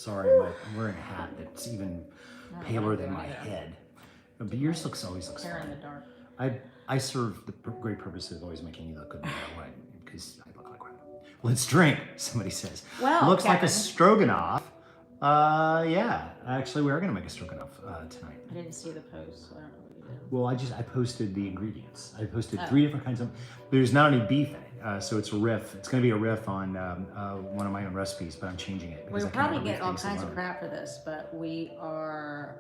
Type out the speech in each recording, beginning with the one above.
Sorry, I'm wearing a hat that's even paler than my head. But yours always looks Hair fine. in the dark. I serve the great purpose of always making you look good no matter what, because I look like crap. Let's drink, somebody says. Well, looks Kevin. like a stroganoff. Yeah, actually, we are gonna make a stroganoff tonight. I didn't see the post, so I don't know what you did. Well, I posted the ingredients. I posted 3 different kinds of. There's not any beef in it, so it's a riff. It's going to be a riff on one of my own recipes, but I'm changing it. We'll probably get all kinds of crap for this, but we are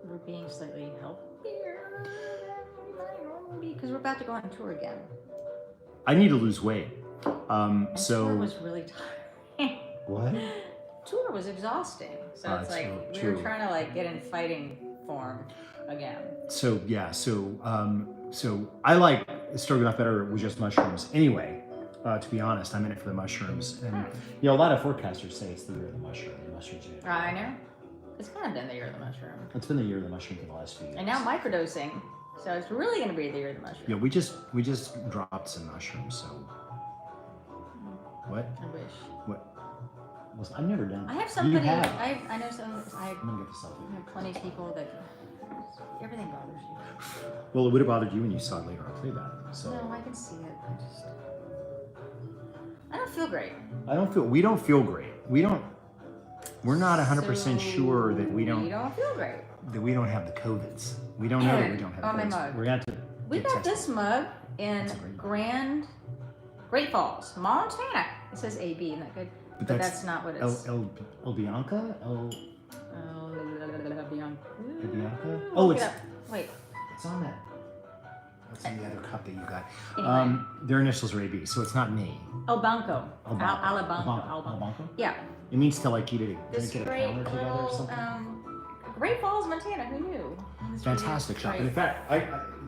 we're being slightly healthier because we're about to go on tour again. I need to lose weight. And So tour was really tiring. what? Tour was exhausting, so it's like we were trying to like get in fighting form again. So yeah, so I like stroganoff better with just mushrooms. Anyway, to be honest, I'm in it for the mushrooms, and a lot of forecasters say it's the year of the mushroom. The mushrooms. I know. It's kind of been the year of the mushroom. It's been the year of the mushroom for the last few years. And now microdosing, so it's really going to be the year of the mushroom. Yeah, we just dropped some mushrooms. So what? I wish. What? Well, I've never done. I have somebody. You have. I know some. I'm gonna get this out. I have plenty of people that everything bothers you. Well, it would have bothered you when you saw it later on playback. So No, I can see it. I don't feel great. we don't feel great. We're not 100% sure that we don't feel great. That we don't have the COVIDs. We don't know that we don't have the my COVIDs. mug. We're gonna have to We get got tested. this mug in Great Falls, Montana. It says AB, isn't that good? But that's not what it's. El Bianca? Bianca. El Bianca? Look Oh, it up. Wait. it's on that. What's in the other cup that you got? Anyway. Their initials are AB, so it's not me. El Banco. Albanco. Albanco. Yeah. It means to like eat it. This get a great counter together or little, something. Great Falls, Montana. Who knew? This Fantastic shop. really And in fact,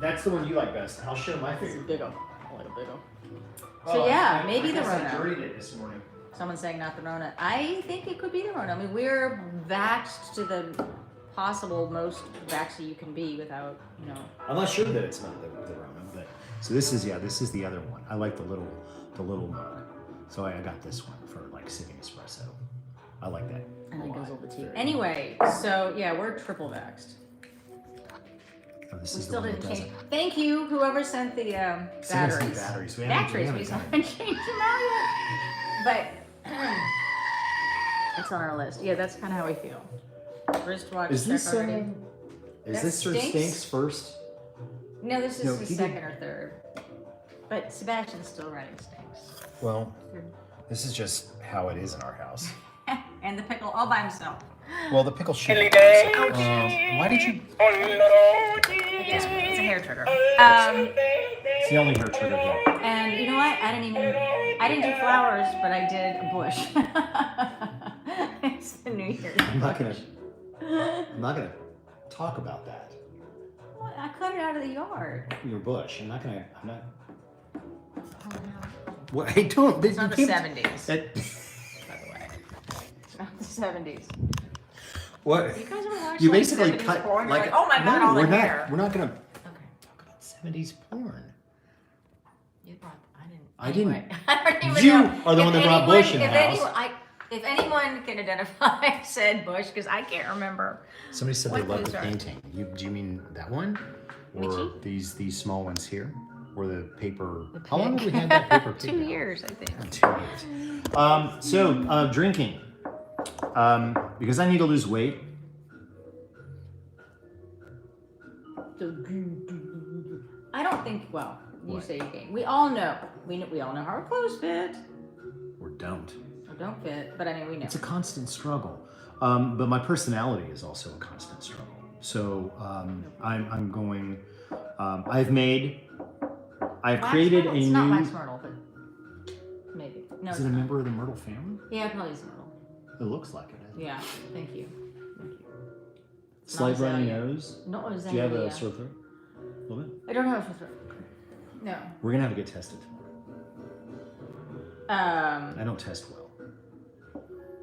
that's the one you like best. I'll share my It's favorite. big old. I like a big old. So yeah, maybe the I Rona. juried it this morning. Someone's saying not the Rona. I think it could be the Rona. I mean, we're vaxxed to the possible most vaxxed you can be without, I'm not sure that it's not the Rona, but so this is the other one. I like the little mug. So I got this one for like sipping espresso. I like that. And it goes over the tea. Anyway, so yeah, we're triple vaxxed. Oh, this We is still the one didn't that change. doesn't. Thank you, whoever sent the Send us the batteries. batteries. We Batteries, haven't we done haven't it. changed them out yet. But it's on our list. Yeah, that's kind of how we feel. Wristwatch Is check this already. is That this Sir stinks. Stinks first? No, this is No, the he second or third. But Sebastian's still running Stinks. Well, this is just how it is in our house. And the pickle all by himself. Well, the pickle should. Why did you? It's a hair trigger. It's the only hair trigger here. And you know what? I didn't do flowers, but I did a bush. It's the New Year's. I'm not gonna talk about that. Well, I cut it out of the yard. Your bush. I'm not. Oh, no. What? I don't. It's not the 70s, That, by the way. It's not the 70s. what? You guys ever watch You like, basically 70s cut porn? You're like. like, oh my god, no, all we're the not. hair. We're not gonna Okay. talk about 70s porn. You brought. I didn't. Anyway, I don't even You know. are the If one that brought anyone- Bush in the if house. If anyone can identify said Bush, because I can't remember. Somebody said they What love foods the are- painting. Do you mean that one, or Michi? these small ones here, or the paper? The How long have pig. we had that paper? 2 pig now? years, I think. 2 years. So drinking, because I need to lose weight. I don't think. Well, you What? say you gain. We all know. We all know how our clothes fit Or don't. or don't fit. But I mean, we know. It's a constant struggle. But my personality is also a constant struggle. So I'm going. I've created a It's new. not Wax Myrtle, but maybe. No, Is it's it a not. member of the Myrtle family? Yeah, probably is Myrtle. It looks like it. Yeah. Thank you. Thank you. Slight Not runny Azalea. nose. No, it was Do you have a Azalea. sore throat? A little bit. I don't have a sore throat. No. We're gonna have to get tested tomorrow. I don't test well.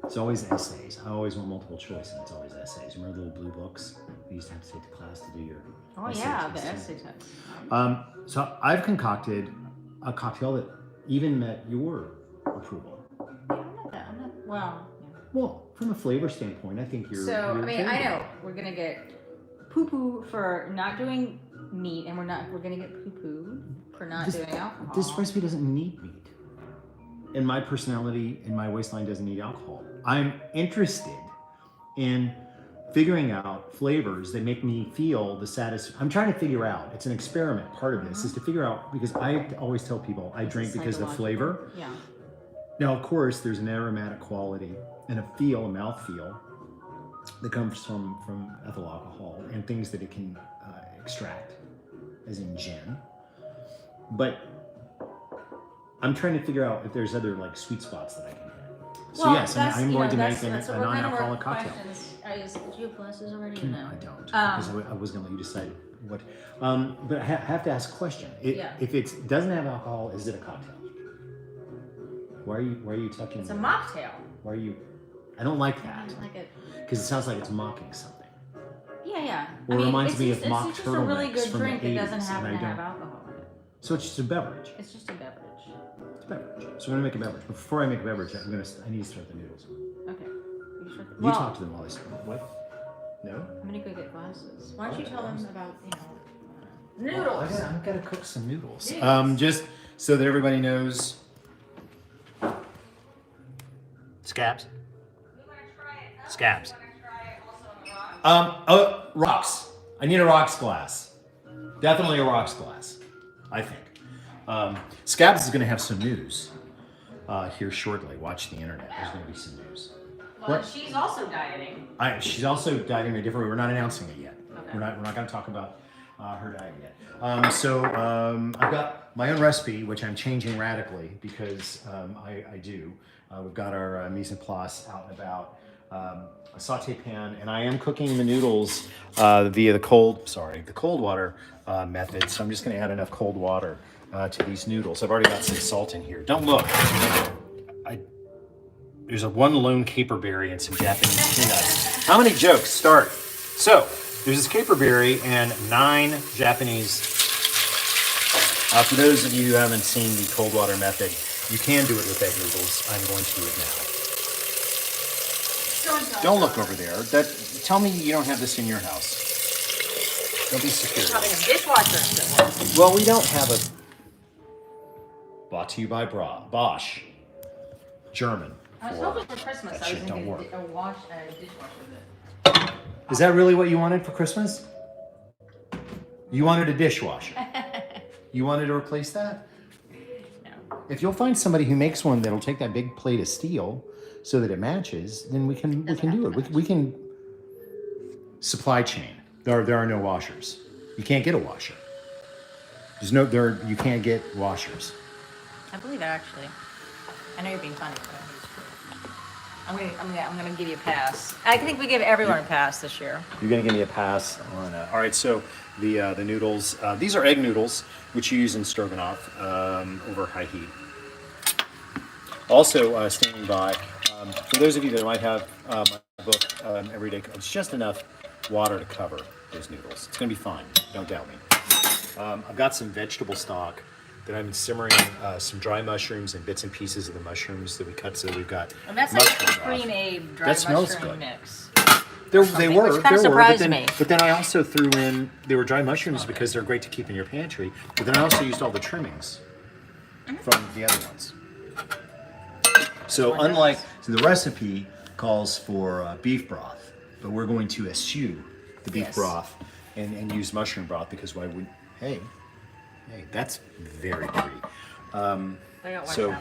It's always essays. I always want multiple choice, and it's always essays. Remember the little blue books we used to have to take to class to do your. Oh essay yeah, the testing? essay test. So I've concocted a cocktail that even met your approval. I'm Well, Well, from a flavor standpoint, I think you're. so you're I mean, very I good. know we're gonna get poo-poo for not doing meat, and we're gonna get poo-poo for not doing alcohol. This recipe doesn't need meat. And my personality and my waistline doesn't need alcohol. I'm interested in figuring out flavors that make me feel the saddest. I'm trying to figure out, it's an experiment. Part of this is to figure out, because I always tell people I drink because of the flavor. Yeah. Now, of course, there's an aromatic quality and a mouth feel that comes from ethyl alcohol and things that it can extract, as in gin. But I'm trying to figure out if there's other like sweet spots that I can hit. So Well, yes, I'm going to make a that's what we're kind of non-alcoholic working cocktail. questions. Do you have glasses already? Or no? I don't, because I was going to let you decide what. But I have to ask a question. If it doesn't have alcohol, is it a cocktail? Why are you tucking? It's a mocktail. Why are you? I don't like I that don't like it. because it sounds like it's mocking something. Yeah. Or I mean, reminds me it's of mock just a really turtlenecks good from the drink. It doesn't 80s, happen and to I have don't. alcohol in it. So it's just a beverage. It's just a beverage. It's a beverage. So I'm gonna make a beverage. But before I make a beverage, I need to start the noodles. Okay. You sure? You talk to them while I start. What? No? I'm gonna go get glasses. Why don't you tell them about noodles? I've got to cook some noodles. Noodles. Just so that everybody knows. Scabs. Scabs. Rocks. I need a rocks glass. Definitely a rocks glass, I think. Scabs is going to have some news here shortly. Watch the internet. There's going to be some news. Well, she's also dieting. She's also dieting in a different way. We're not announcing it yet. Okay. We're not going to talk about her diet yet. So I've got my own recipe, which I'm changing radically because I do. We've got our mise en place out and about. A saute pan, and I am cooking the noodles via the cold water method. So I'm just going to add enough cold water to these noodles. I've already got some salt in here. Don't look. There's one lone caperberry and some Japanese peanuts. How many jokes? Start. So there's this caperberry and 9 Japanese. For those of you who haven't seen the cold water method, you can do it with egg noodles. I'm going to do it now. Don't look over there. Tell me you don't have this in your house. Don't be secure. Having a dishwasher at home. Well, we don't have a. Brought to you by Bosch. German. I was hoping for Christmas. That I was shit don't thinking work. a dishwasher bit. Is that really what you wanted for Christmas? You wanted a dishwasher. You wanted to replace that? No. If you'll find somebody who makes one that'll take that big plate of steel so that it matches, then we can do it. We can supply chain. There are no washers. You can't get a washer. You can't get washers. I believe it actually. I know you're being funny, but I'm gonna give you a pass. I think we give everyone a pass this year. You're gonna give me a pass on. All right, so the noodles. These are egg noodles, which you use in stroganoff over high heat. Also standing by, for those of you that might have my book, Everyday, it's just enough water to cover those noodles. It's gonna be fine. Don't doubt me. I've got some vegetable stock that I'm simmering, some dry mushrooms and bits and pieces of the mushrooms that we cut. So we've got. And that's like mushroom a broth. pre-made dry That smells mushroom good. mix. They were, which kinda surprised me. But then I also threw in, they were dry mushrooms because they're great to keep in your pantry. But then I also used all the trimmings from the other ones. So the recipe calls for beef broth, but we're going to eschew the beef broth and use mushroom broth because why would, hey, that's very pretty. So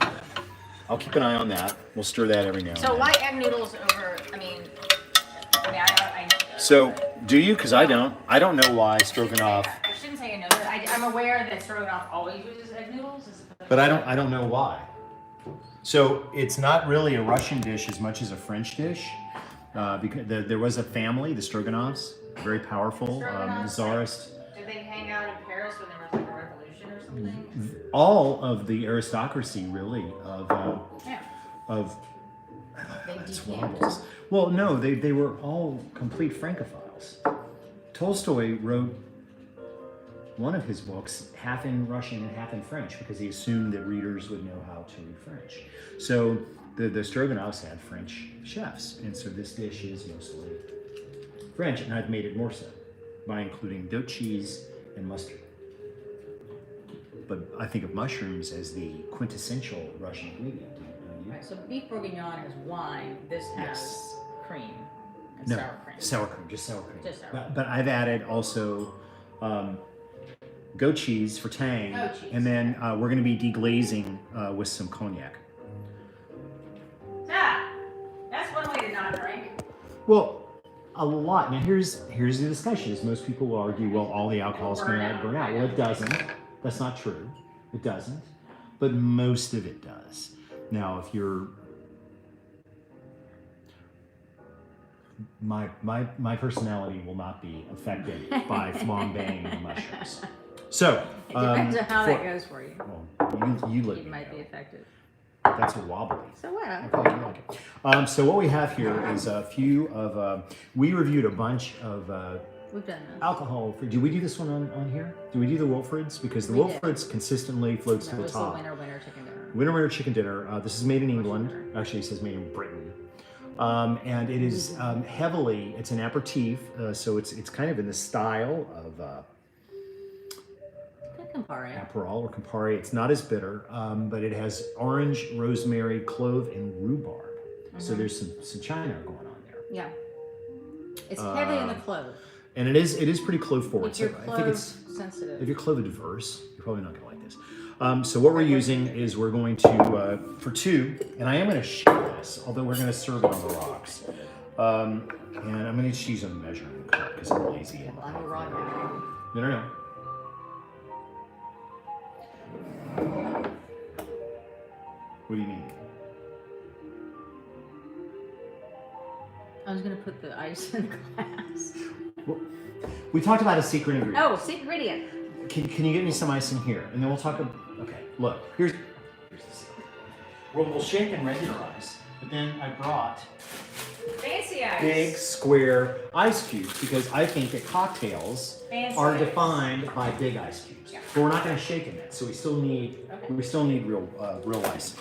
I'll keep an eye on that. We'll stir that every now and then. So why egg noodles over? I know this. So do you? Because I don't. I don't know why stroganoff. I shouldn't say I know that. I'm aware that stroganoff always uses egg noodles. But I don't know why. So it's not really a Russian dish as much as a French dish. Because there was a family, the Stroganoffs, very powerful, czarist. Did they hang out in Paris when there was like a revolution or something? All of the aristocracy, really, of it's wobbles. Well, no, they were all complete Francophiles. Tolstoy wrote one of his books half in Russian and half in French because he assumed that readers would know how to read French. So the stroganoffs had French chefs, and so this dish is mostly French, and I've made it more so by including goat cheese and mustard. But I think of mushrooms as the quintessential Russian ingredient. Right, so beef bourguignon is wine. This has Yes. cream and No, sour cream. sour cream, just sour cream. Just sour cream. But I've added also goat cheese for tang, Goat cheese. and then we're going to be deglazing with some cognac. Ah, that's one way to not drink. Well, a lot. Now here's the discussion: is most people will argue, well, all the alcohol is going to burn out. Well, it doesn't. That's not true. It doesn't. But most of it does. Now, if you're my personality will not be affected by flambeing the mushrooms. So It depends on how that goes for you. Well, you let You me might know. be affected. That's a wobbly. So what? Okay, you like it. So what we have here is a few of we reviewed a bunch of We've done this. alcohol free. Do we do this one on here? Do we do the Wilfreds? Because the We did. Wilfreds consistently floats to That the was the top. winner chicken dinner. Winter chicken dinner. This is made in England. Actually, it says made in Britain. And it is heavily. It's an aperitif, so it's kind of in the style of Campari. Aperol or Campari. It's not as bitter, but it has orange, rosemary, clove, and rhubarb. So there's some China going on there. Yeah. It's heavy in the clove. And it is pretty clove forward. If you're So I think clove it's sensitive. if you're clove adverse, you're probably not gonna like this. So what we're using is we're going to for two, and I am going to share this, although we're going to serve it on the rocks. And I'm going to just use a measuring cup because I'm lazy. And On the rock. no. What do you mean? I was gonna put the ice in the glass. Well, we talked about a secret ingredient. Oh, secret ingredient. Can you get me some ice in here? And then we'll talk about, okay, look, here's the secret. We'll shake and regular ice, but then I brought Fancy ice. big square ice cubes because I think that cocktails Fancy are ice. defined by big ice cubes. Yeah. But we're not going to shake in that, so we still need real ice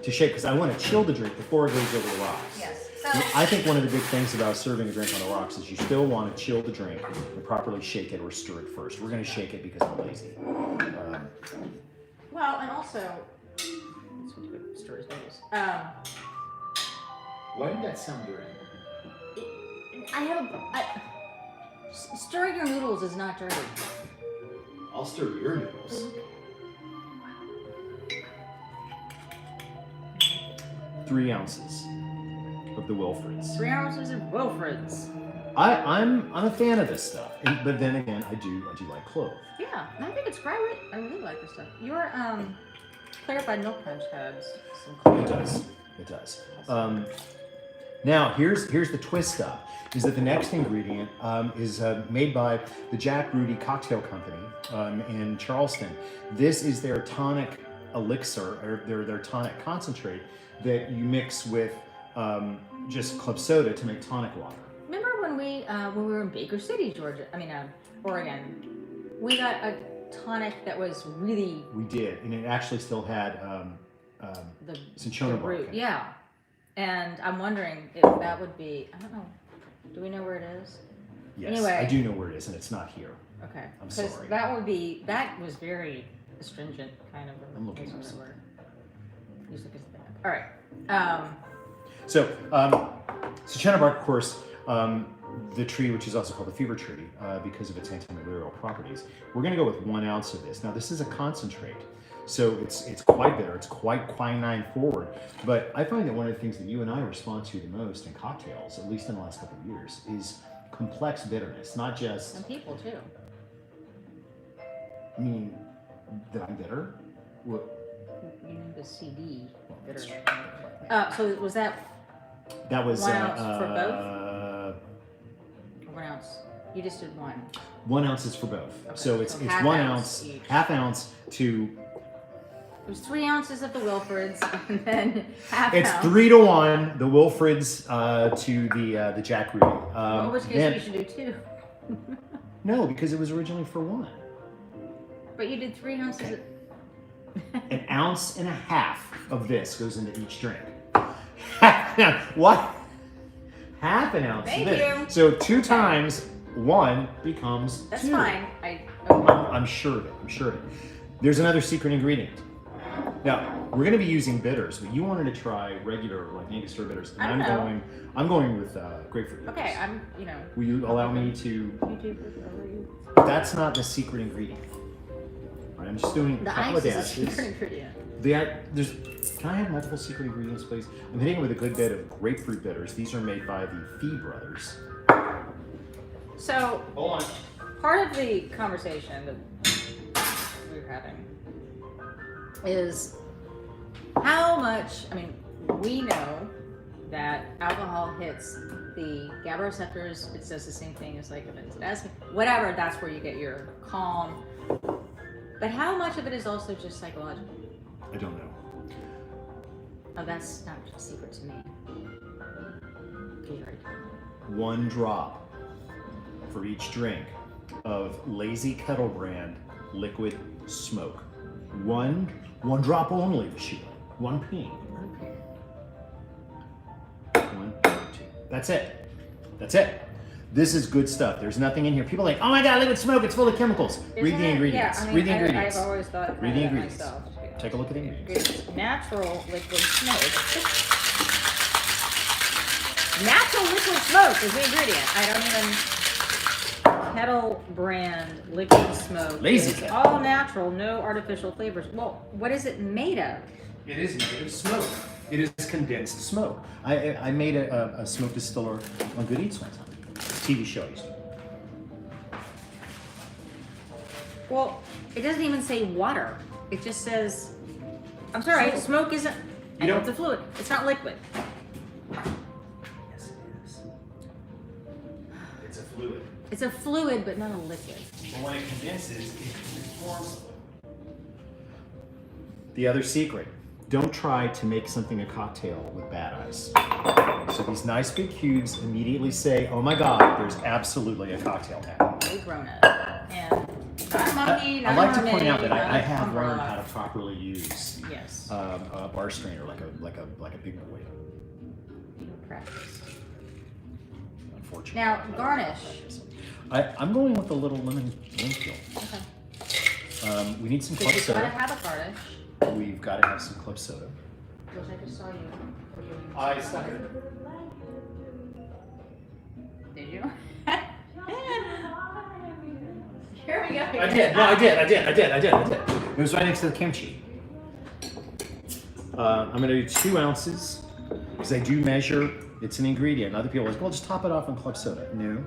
to shake because I want to chill the drink before it goes over the rocks. Yes. So, I think one of the big things about serving a drink on the rocks is you still want to chill the drink and properly shake it or stir it first. We're going to shake it because I'm lazy. well, and also, that's what good stories is. Why did that sound dirty? Stirring your noodles is not dirty. I'll stir your noodles. 3 ounces of the Wilfreds. 3 ounces of Wilfreds. I'm a fan of this stuff, but then again, I do like clove. Yeah, I think it's great. I really like this stuff. Your clarified milk punch has some clove. It does. Now here's the twist up. Is that the next ingredient is made by the Jack Rudy Cocktail Company in Charleston. This is their tonic elixir, or their tonic concentrate that you mix with just club soda to make tonic water. Remember when we were in Baker City, Georgia? Oregon. We got a tonic that was really We did, and it actually still had the cinchona bark root. in it. Yeah, and I'm wondering if that would be. I don't know. Do we know where it is? Yes, Anyway. I do know where it is, and it's not here. Okay. I'm Because sorry. that was very astringent, kind of. I'm looking Use up that something. word. Use it 'cause of that. All right. So, cinchona bark, of course, the tree, which is also called the fever tree because of its antimalarial properties. We're going to go with 1 ounce of this. Now, this is a concentrate, so it's quite bitter. It's quite quinine forward. But I find that one of the things that you and I respond to the most in cocktails, at least in the last couple of years, is complex bitterness, not just. And people too. I mean, that I'm bitter. What? You need the CD. That's Bitter. So was that That was 1 ounce for both? 1 ounce? You just did one. 1 ounce is for both. Okay, So it's so 1 half ounce, ounce each. half ounce to. It was 3 ounces of the Wilfords, and then half It's ounce. 3 to 1. The Wilfreds to the Jack Rudy. In which case then- we should do 2. No, because it was originally for 1. But you did 3 ounces. Okay. An ounce and a half of this goes into each drink. What? Half an ounce Thank of this. you. So 2 times 1 becomes 2. That's fine. I'm sure of it. I'm sure of it. There's another secret ingredient. Now, we're going to be using bitters, but you wanted to try regular, like Angostura bitters. And I don't know. I'm going with grapefruit bitters. Okay, Will you allow me to? That's not the secret ingredient. All right, I'm just doing a The couple ice of is a dashes. secret ingredient. Can I have multiple secret ingredients, please? I'm hitting it with a good bit of grapefruit bitters. These are made by the Fee brothers. So, Hold on. part of the conversation that we're having is how much, we know that alcohol hits the GABA receptors. It says the same thing as like whatever, that's where you get your calm. But how much of it is also just psychological? I don't know. Oh, that's not a secret to me. Okay, right. 1 drop for each drink of Lazy Kettle brand liquid smoke. One drop only, Sheila. 1 peen. Okay. 1, 2. That's it. That's it. This is good stuff. There's nothing in here. People are like, oh my god, liquid smoke, it's full of chemicals. Read the ingredients. Yeah, Read the ingredients. I've always thought Read the that ingredients. myself. Take a look at the ingredients. It's natural liquid smoke. Natural liquid smoke is the ingredient. I don't even. Kettle brand liquid smoke. Lazy It's Kettle. all natural, no artificial flavors. Well, what is it made of? It is made of smoke. It is condensed smoke. I made a smoke distiller on Good Eats one time. TV show I used to. Well, it doesn't even say water. It just says, I'm sorry, smoke isn't, I know it's a fluid. It's not liquid. Yes, it is. It's a fluid. It's a fluid, but not a liquid. But when it condenses, it forms. The other secret, don't try to make something a cocktail with bad ice. So these nice big cubes immediately say, oh my god, there's absolutely a cocktail happening. We've grown up. And not a monkey, not I'd like a to point out that mermaid, I not a have umbrella. learned how to properly use Yes. a bar strainer like a big boy. Practice. Unfortunately. Now, garnish. I'm going with a little lemon peel. Okay. We need some But club you've got to soda. have a garnish, We've got to have some club soda. which I just saw you. I stuck it. Did you? Here we go. I did. No, I did. It was right next to the kimchi. I'm going to do 2 ounces because I do measure. It's an ingredient. Other people are like, well, just top it off on club soda. No.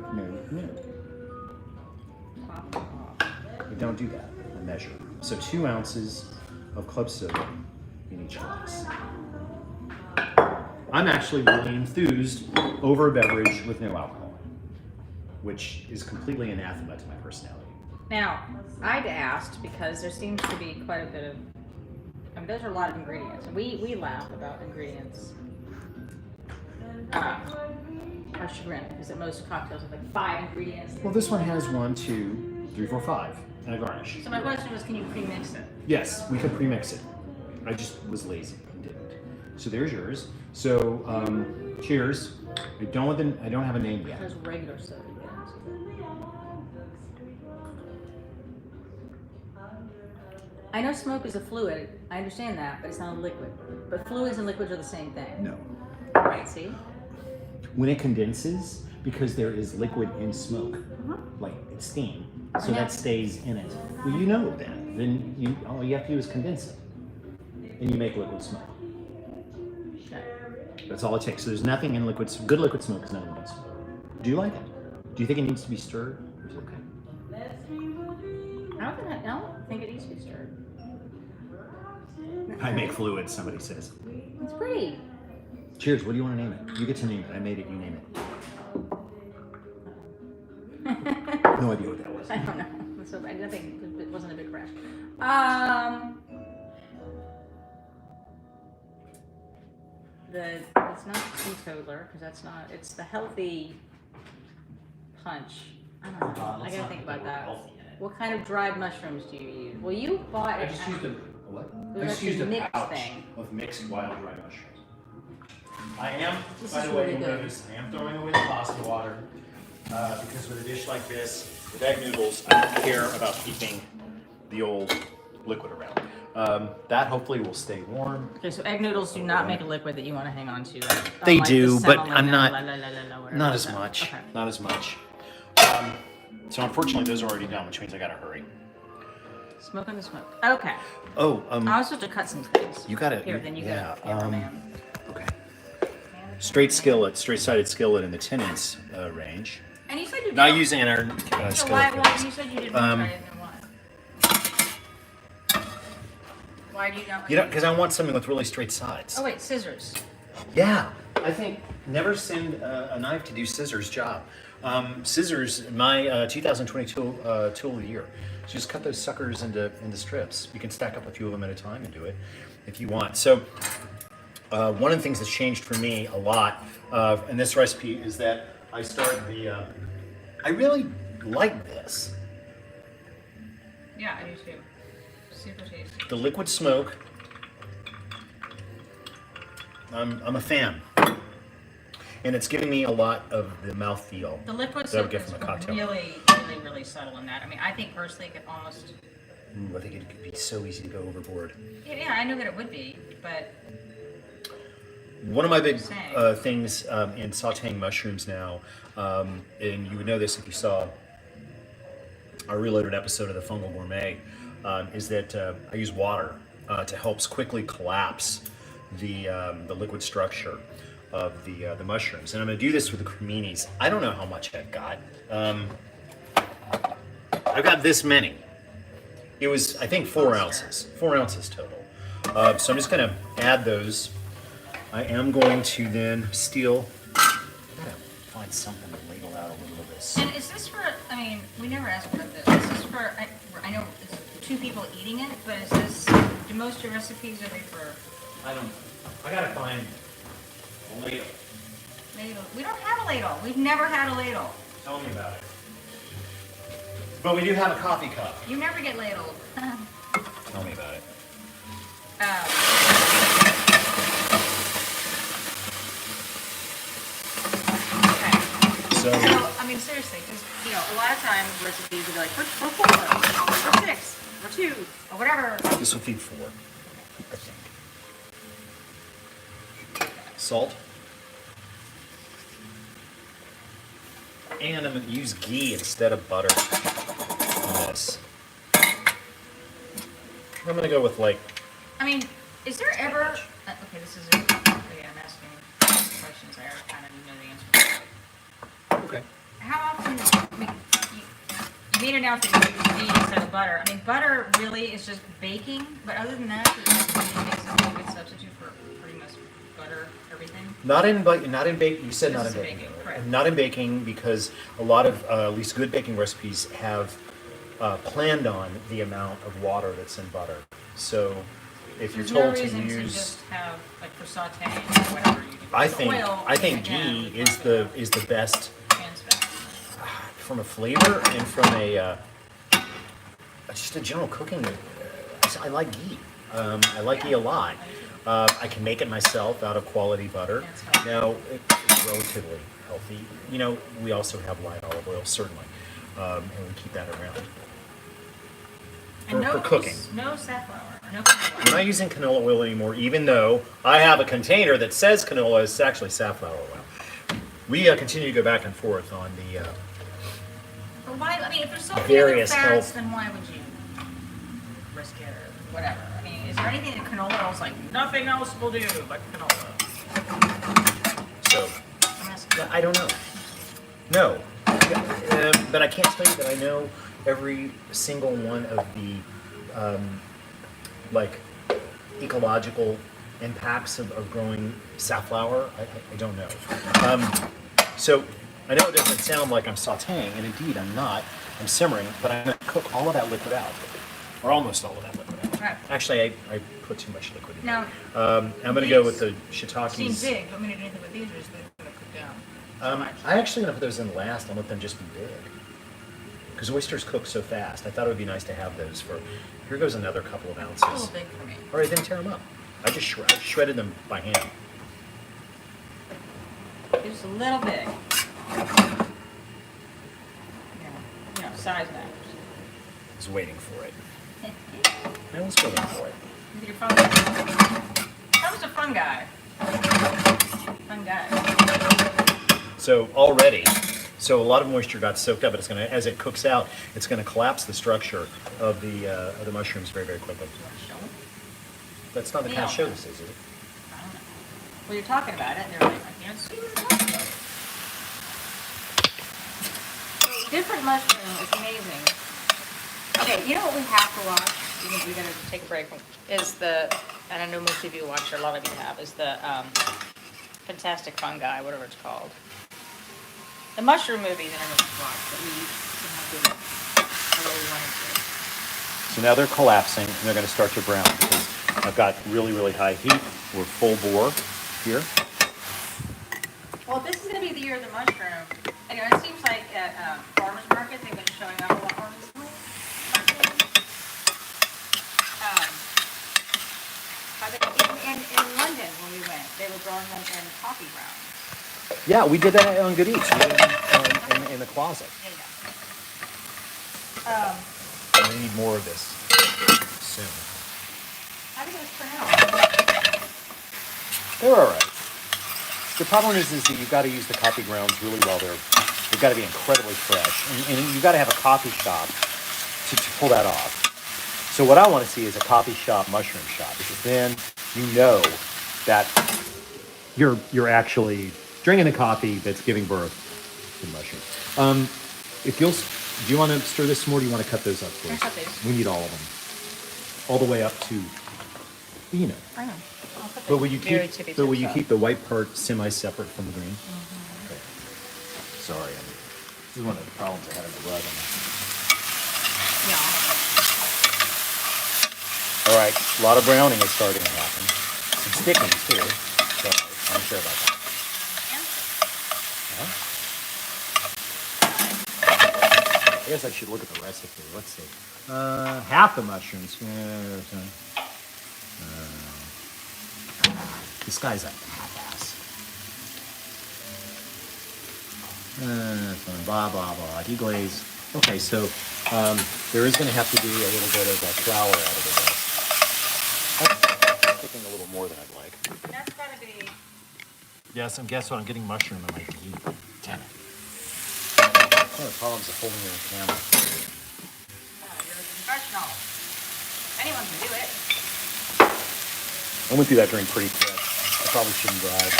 We don't do that. I measure. So 2 ounces of club soda in each glass. I'm actually really enthused over a beverage with no alcohol, which is completely anathema to my personality. Now, I'd asked because there seems to be quite a bit of, those are a lot of ingredients. We laugh about ingredients. Our chagrin, because at most cocktails have like 5 ingredients. Well, this one has 1, 2, 3, 4, 5, and a garnish. So my question was, can you pre-mix it? Yes, we could pre-mix it. I just was lazy and didn't. So there's yours. So cheers. I don't have a name yet. There's regular soda. I know smoke is a fluid. I understand that, but it's not a liquid. But fluids and liquids are the same thing. No. Right, see? When it condenses, because there is liquid in smoke, like it's steam, so Yeah. that stays in it. Well, you know that. Then all you have to do is condense it, and you make liquid smoke. Okay. That's all it takes. So there's nothing in liquid. Good liquid smoke is not in liquid smoke. Do you like it? Do you think it needs to be stirred? Or is it okay? I don't think it needs to be stirred. I make fluid. Somebody says. It's pretty. Cheers. What do you want to name it? You get to name it. I made it. You name it. No idea what that was. I don't know. So I don't think it wasn't a big crash. It's not teetotaler because that's not. It's the healthy punch. I don't know. I gotta think about that. What kind of dried mushrooms do you use? Well, you bought. I just used a what? It was I just used a mixed pouch thing. of mixed wild dried mushrooms. I am, This by is the way, really you'll good. notice, I am throwing away the pasta water because with a dish like this, with egg noodles, I don't care about keeping the old liquid around. That hopefully will stay warm. Okay, so egg noodles do not make a liquid that you want to hang on to. They unlike the do, but semolina, I'm not- whatever Not it's as called. much. Okay. Not as much. So unfortunately, those are already done, which means I gotta hurry. Smoke on the smoke. Okay. Oh, I also have to cut some things. you got it. Here, then you Yeah, got it. Cameraman. okay. Straight-sided skillet in the 10-inch range. And you said you Not don't- using an iron So skillet. why, for why this. you said you didn't want to try it, and why? Why do you not? You know, because I want something with really straight sides. Oh wait, scissors. Yeah, I think never send a knife to do scissors job. Scissors, my 2022 tool of the year. So just cut those suckers into strips. You can stack up a few of them at a time and do it if you want. So one of the things that's changed for me a lot in this recipe is that I start the. I really like this. Yeah, I do too. Super tasty. The liquid smoke. I'm a fan. And it's giving me a lot of the mouthfeel. The liquid that I would soap get is from a cocktail. really subtle in that. I mean, I think personally it could almost. Ooh, I think it could be so easy to go overboard. Yeah, I know that it would be, but One of my big Same. things in sautéing mushrooms now, and you would know this if you saw our reloaded episode of the Fungal Gourmet, is that I use water to help quickly collapse the liquid structure of the mushrooms. And I'm going to do this with the creminis. I don't know how much I've got. I've got this many. It was, I think, 4 ounces. 4 ounces total. So I'm just going to add those. I am going to then steal. I gotta find something to ladle out a little of this. and is this for? I mean, we never asked about this. Is this for? I know it's 2 people eating it, but is this? Do most of your recipes are they for? I don't. I gotta find a ladle. Ladle. We don't have a ladle. We've never had a ladle. Tell me about it. But we do have a coffee cup. You never get ladled. Tell me about it. Okay. So So, I mean, seriously, because, you know, a lot of times recipes will be like, we're 4, we're 6, we're 2, or whatever. this will feed 4, I think. Salt. And I'm gonna use ghee instead of butter on this. I'm gonna go with like. I mean, is there ever, okay, this is, again, I'm asking questions I already kind of know the answer to. Okay. How often, I mean, you made an announcement you use ghee instead of butter. I mean, butter really is just baking, but other than that, it makes a really good substitute for pretty much butter, everything. Not in baking. You said not in This is baking. baking, correct. Not in baking because a lot of at least good baking recipes have planned on the amount of water that's in butter. So if you're There's no told to reason to use, just have, like, for sauteing or whatever you do. I With think oil, I think again, ghee is the best trans fat. from a flavor and from a just a general cooking. I like ghee. I like ghee a lot. I can make it myself out of quality butter. That's healthy. Now, it's relatively healthy. You know, we also have light olive oil, certainly, and we keep that around And for cooking. No safflower. No I'm canola. not using canola oil anymore, even though I have a container that says canola. It's actually safflower oil. We continue to go back and forth on the. But why? I mean, if there's so many Various other fats, health- then why would you risk it or whatever? I mean, is there anything that canola oil's like nothing else will do but canola? So, I'm asking. I don't know. No, but I can't tell you that I know every single one of the like ecological impacts of growing safflower. I don't know. So I know it doesn't sound like I'm sautéing, and indeed I'm not. I'm simmering, but I'm going to cook all of that liquid out, or almost all of that liquid out. Right. Actually, I put too much liquid in. Now, I'm going to go with the shiitakes. seem big, but when you do anything with these, are just going to cook down. So much. I actually going to put those in last and let them just be big. Because oysters cook so fast. I thought it would be nice to have those for. Here goes another couple of ounces. A little big for me. All right, then tear them up. I just shredded them by hand. just a little big. Size matters. I was waiting for it. I was waiting for it. Look at your fun guy. That was a fun guy. Fun guy. So already, a lot of moisture got soaked up, but it's gonna, as it cooks out, it's gonna collapse the structure of the mushrooms very, very quickly. Show 'em. That's not the kind of show this is it? I don't know. Well, you're talking about it, and they're like, I can't see what you're talking about. So, different mushroom is amazing. Okay, you know what we have to watch? We're gonna take a break. Is the, and I know most of you watch, or a lot of you have, is the Fantastic Fungi, whatever it's called. The mushroom movies I don't know if you watch, but we somehow did it the way we wanted to. So now they're collapsing and they're going to start to brown because I've got really, really high heat. We're full bore here. Well, if this is going to be the year of the mushroom, anyway, it seems like at farmers market they've been showing up a lot more recently. In London when we went, they were growing them in coffee grounds. Yeah, we did that on Good Eats. We did it in the closet. Yeah. We need more of this soon. How do you guys turn out? They're all right. The problem is that you've got to use the coffee grounds really well. They've got to be incredibly fresh, and you've got to have a coffee shop to pull that off. So what I want to see is a coffee shop mushroom shop, because then you know that you're actually drinking a coffee that's giving birth to mushrooms. If you'll, do you want to stir this some more? Or do you want to cut those up, please? Cut these. We need all of them, all the way up to, you know. I know. But will you keep the white part semi-separate from the green? Mm-hmm. Okay. Sorry, this is one of the problems I had in the rug. Yeah. All right, a lot of browning is starting to happen. Some stickings too. So I'm sure about that. I guess I should look at the recipe. Let's see. Half the mushrooms. This guy's a half-ass. Blah, blah, blah. Deglaze. Okay, so there is going to have to be a little bit of flour out of the rest. I'm cooking a little more than I'd like. That's got to be... Yes, and guess what? I'm getting mushroom in my heat. Damn it. One of the problems of holding your camera. You're a professional. Anyone can do it. I went through that drink pretty quick. I probably shouldn't drive.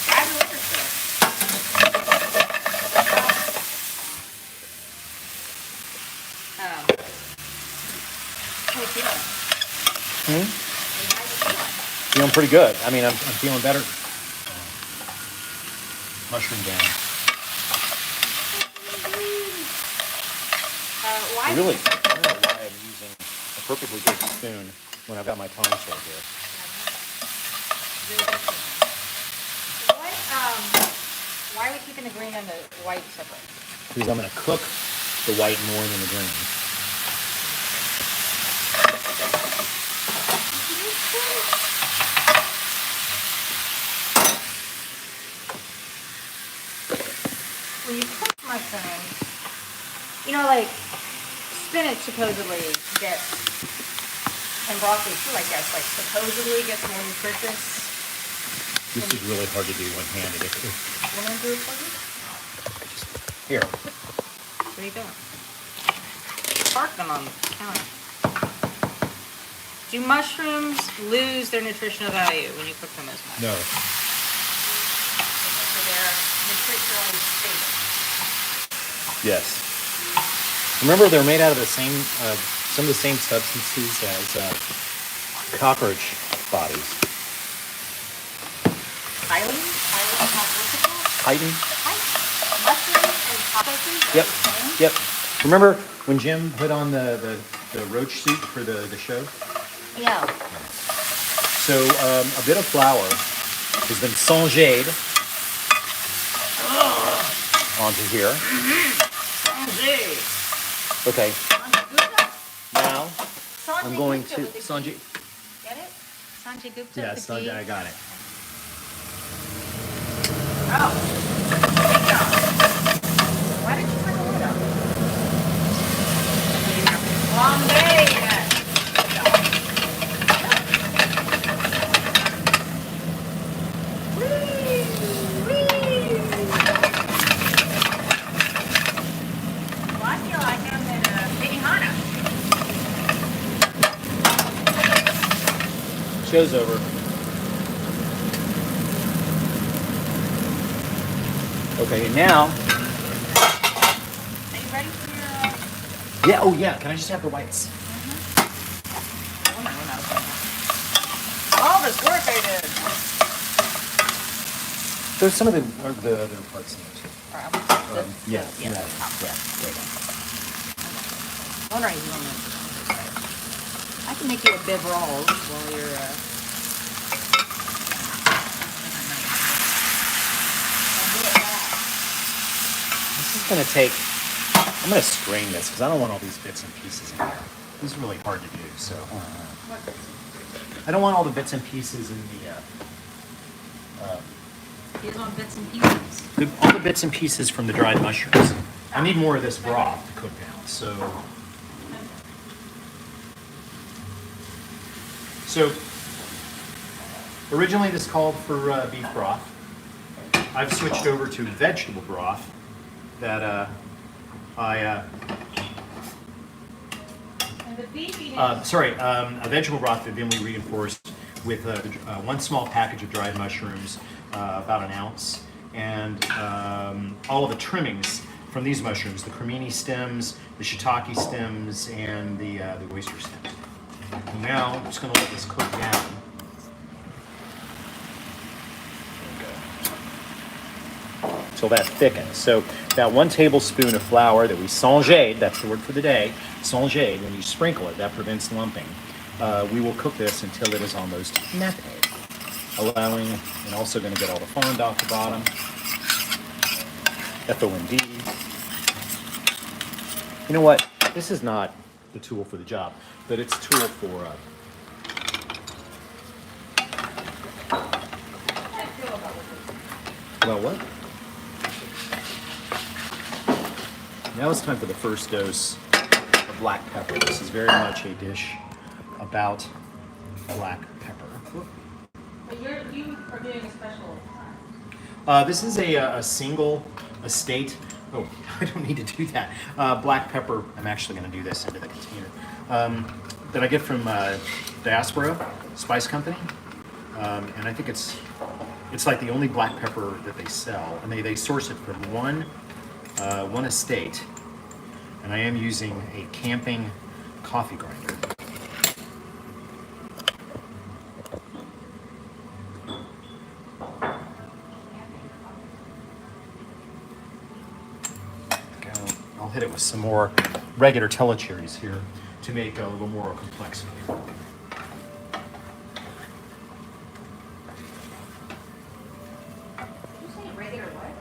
Grab the liquor store. How you feeling? How you feeling? Feeling pretty good. I mean, I'm feeling better. Mushroom down. I don't know why I'm using a perfectly good spoon when I've got my tongs right here. Why are we keeping the green and the white separate? Because I'm going to cook the white more than the green. When you cook mushrooms, you know, like spinach supposedly gets, and broccoli too, I guess, like supposedly gets more nutritious. This is really hard to do one-handed. You want to do it for you? Here. What are you doing? Park them on the counter. Do mushrooms lose their nutritional value when you cook them as much? No. So they're nutritionally stable. Yes. Remember, they're made out of the same, some of the same substances as cockroach bodies. Chitin? Chitin? Mushrooms and cockroaches are Yep. the same? Yep. Remember when Jim put on the roach suit for the show? Yeah. So a bit of flour has been songed onto here. Okay. Now I'm going to Sanjay. Get it? Sanjay Gupta. Yes, with a D? I got it. Oh. Why did you turn the light off? Long day. Well, I feel like I'm in a Benihana. Show's over. Okay, now. Are you ready for your... Yeah, oh yeah, can I just have the whites? All this work I did. There's some of the other parts in there too. Yeah, yeah. right on. All right, you want to... I can make you a beverage while you're... This is gonna take, I'm gonna strain this because I don't want all these bits and pieces in there. This is really hard to do, so. I don't want all the bits and pieces in These on bits and pieces. all the bits and pieces from the dried mushrooms. I need more of this broth to cook down, so. So, originally this called for beef broth. I've switched over to vegetable broth that a vegetable broth that then we reinforced with 1 small package of dried mushrooms, about 1 ounce, and all of the trimmings from these mushrooms, the cremini stems, the shiitake stems, and the oyster stems. And now I'm just going to let this cook down. Till that thickens. So that 1 tablespoon of flour that we sanged, that's the word for the day, sanged, when you sprinkle it, that prevents lumping. We will cook this until it is almost nappy, allowing, and also going to get all the fond off the bottom, FOND. You know what? This is not the tool for the job, but it's a tool for well, what? Now it's time for the first dose of black pepper. This is very much a dish about black pepper. But you are doing a special. This is a single estate. Oh, I don't need to do that. Black pepper. I'm actually going to do this into the container that I get from Diaspora Spice Company, and I think it's like the only black pepper that they sell, and they source it from one estate, and I am using a camping coffee grinder. I'll hit it with some more regular telecherries here to make a little more complex flavor. Regular what?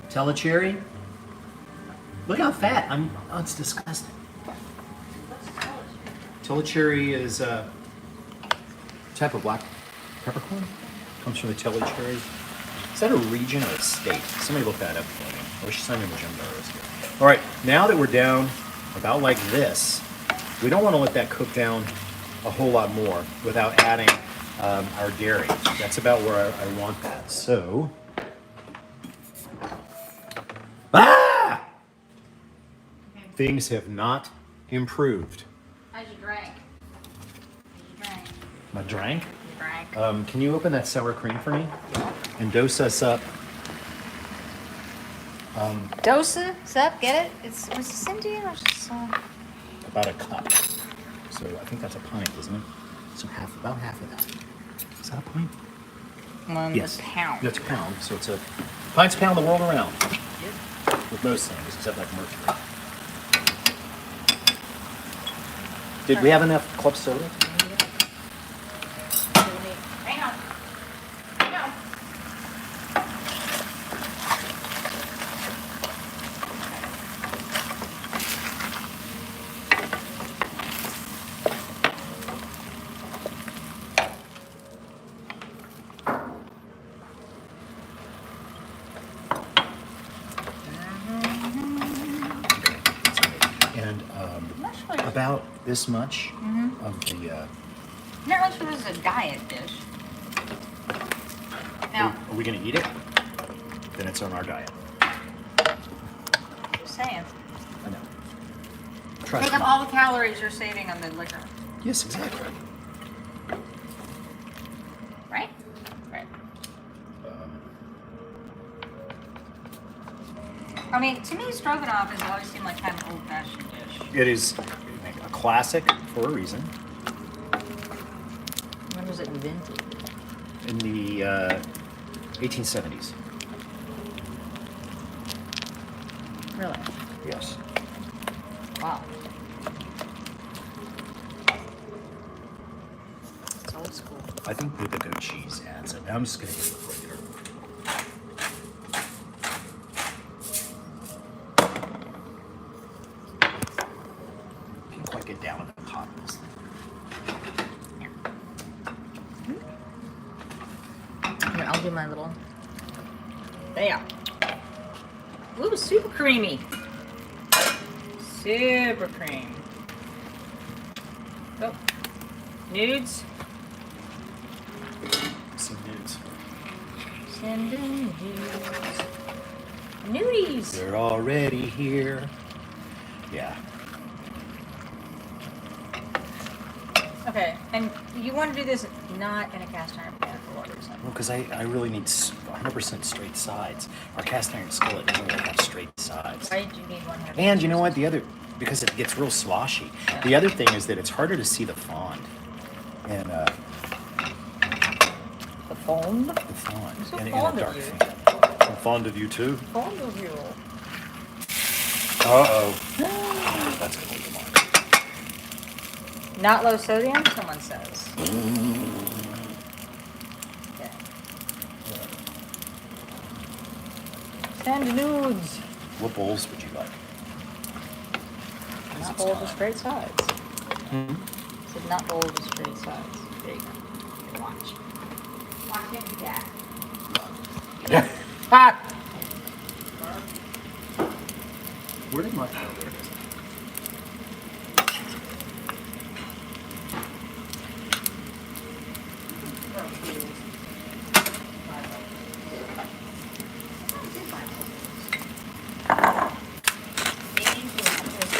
Telecherry? Look how fat. Oh, it's disgusting. Telecherry is a type of black peppercorn. Comes from the telecherry. Is that a region or a state? Somebody look that up for me. I wish Simon Majumdar was here. All right, now that we're down about like this, we don't want to let that cook down a whole lot more without adding our dairy. That's about where I want that. So. Ah! Things have not improved. How'd you drink? My drank? You drank. Can you open that sour cream for me? Yeah. And dose us up. Dose up, get it? Was it Cindy or just About a cup. So I think that's a pint, isn't it? So about half of that. Is that a pint? Yes. A pound. That's a pound. So it's a pint's a pound the world around. Yep. With most things, except like mercury. Did we have enough club soda? Hang on. Hang on. about this much of the. Not really sure this is a diet dish. Now, Are we gonna eat it? Then it's on our diet. just saying. I know. Try Think it. of all the calories you're saving on the liquor. Yes, exactly. Right? Right. I mean, to me, stroganoff has always seemed like kind of an old-fashioned dish. It is a classic for a reason. When was it invented? In the 1870s. Really? Yes. Wow. It's old school. I think with the goat cheese adds it. I'm just gonna get it later. Can't quite get down with the pot of this thing. Here, I'll do my little. There. Ooh, super creamy. Super cream. Oh, nudes. Some nudes. Sending nudes. Nudies. They're already here. Yeah. Okay, and you want to do this not in a cast iron pan for what reason? Well, because I really need 100% straight sides. Our cast iron skillet doesn't really have straight sides. Why did you need 100? And you know what? Because it gets real sloshy. Yeah. The other thing is that it's harder to see the fond. And The fond? the fond. I'm so in fond a of dark you. thing. I'm fond of you too. Fond of you. Uh-oh. That's gonna leave a mark. Not low sodium, someone says. Okay. Send nudes. What bowls would you like? Not bowls with straight sides. Hmm? Said not bowls with straight sides. There you go. Here, watch. Watch him do that. Yeah. Ah! Where did my there it is.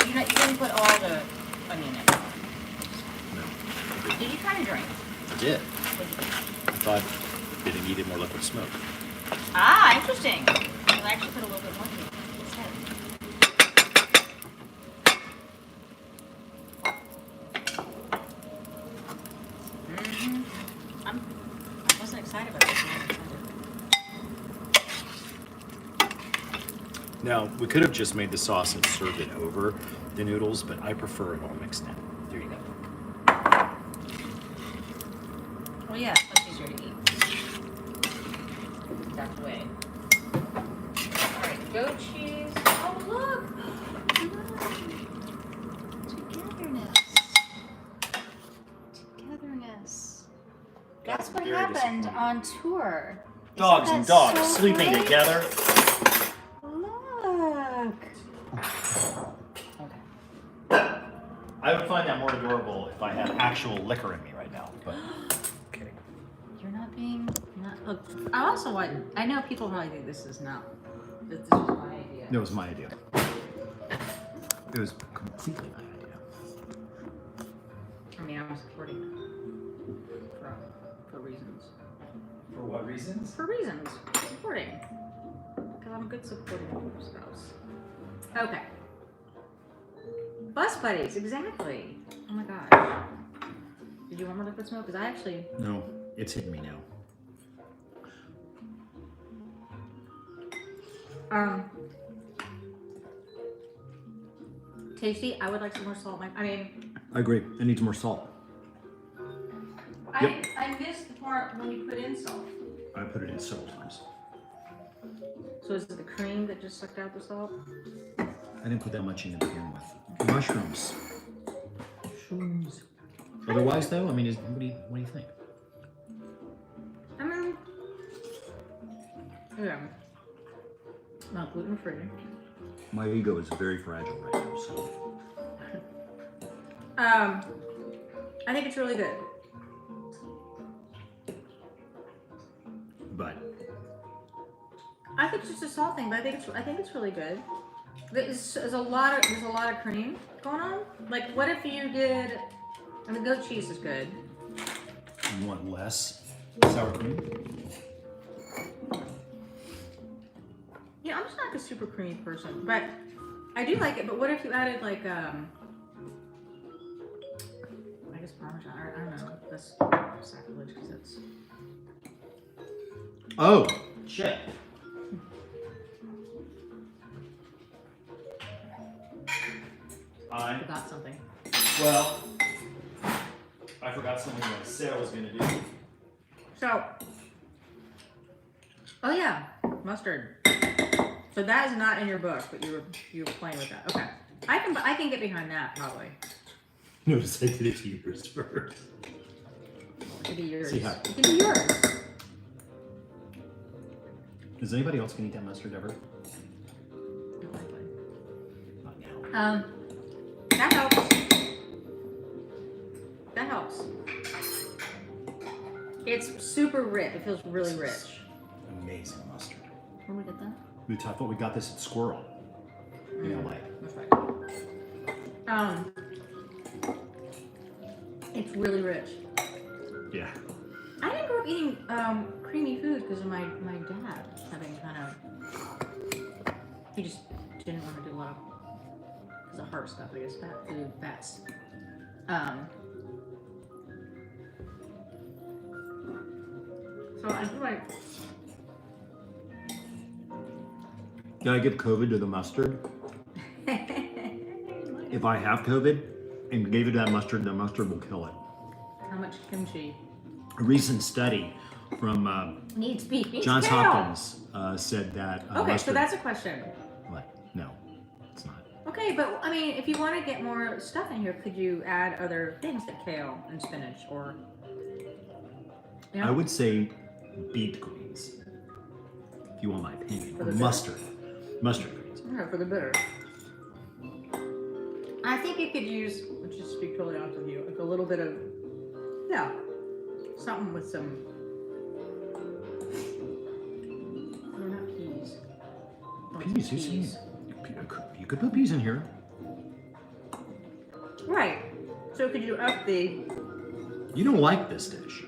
You didn't put all the onion in. No. Did you try to drink? I did. What did you do? I thought that it needed more liquid smoke. Ah, interesting. We'll actually put a little bit more in instead. I wasn't excited about this. Now, we could have just made the sauce and served it over the noodles, but I prefer it all mixed in. There you go. Well, yeah, it's much easier to eat. That way. Alright, goat cheese. Oh, look! Togetherness. Togetherness. That's what Very happened disappointing. on tour. Dogs Isn't and that dogs so sleeping great? together. Look. Okay. I would find that more adorable if I had actual liquor in me right now, but kidding. You're not being look. I also want. I know people probably think this is not. That this was my idea. It was my idea. It was completely my idea. I mean, I'm supporting it for reasons. For what reasons? For reasons. Supporting. Because I'm a good supporting spouse. Okay. Bus buddies, exactly. Oh my gosh. Did you want more liquid smoke? Because I actually. No, it's hitting me now. Tasty. I would like some more salt. I mean, I agree. It needs more salt. Yep. I missed the part when you put in salt. I put it in several times. So is it the cream that just sucked out the salt? I didn't put that much in to begin with. Mushrooms. Mushrooms. Otherwise, though, I mean, what do you think? I mean, yeah, not gluten free. My ego is very fragile right now, so. I think it's really good. But I think it's just a salt thing, but I think it's really good. There's a lot of cream going on. Like, what if you did? I mean, goat cheese is good. you want less sour cream? Yeah, I'm just not like a super creamy person, but I do like it. But what if you added like I guess Parmesan? I don't know. That's sacrilege because it's. Oh, shit. I forgot something. Well, I forgot something that Sarah was gonna do. So, oh yeah, mustard. So that is not in your book, but you were playing with that. Okay, I can get behind that probably. Notice I did it to yours first. It could be yours. See how- It could be yours. Is anybody else gonna eat that mustard ever? Not likely. Not now. That helps. That helps. It's super rich. It feels really rich. Amazing mustard. Where we get that? I thought we got this at Squirrel in LA. That's right. It's really rich. Yeah. I didn't grow up eating creamy food because of my dad having kind of. He just didn't want to do a lot of because of heart stuff. I guess fats. So I feel like. Can I give COVID to the mustard? If I have COVID and gave it that mustard, the mustard will kill it. How much kimchi? A recent study from Needs beef. Needs Johns kale. Hopkins said that. Okay, mustard, so that's a question. What? No, it's not. Okay, but I mean, if you want to get more stuff in here, could you add other things like kale and spinach or? You know? I would say beet greens. If you want my opinion, For or the mustard greens. Yeah, for the bitter. I think you could use, let's just be totally honest with you, like a little bit of, yeah, something with some, no, not peas. Oh, Peas, you could put peas in here. Right. So could you up the, You don't like this dish.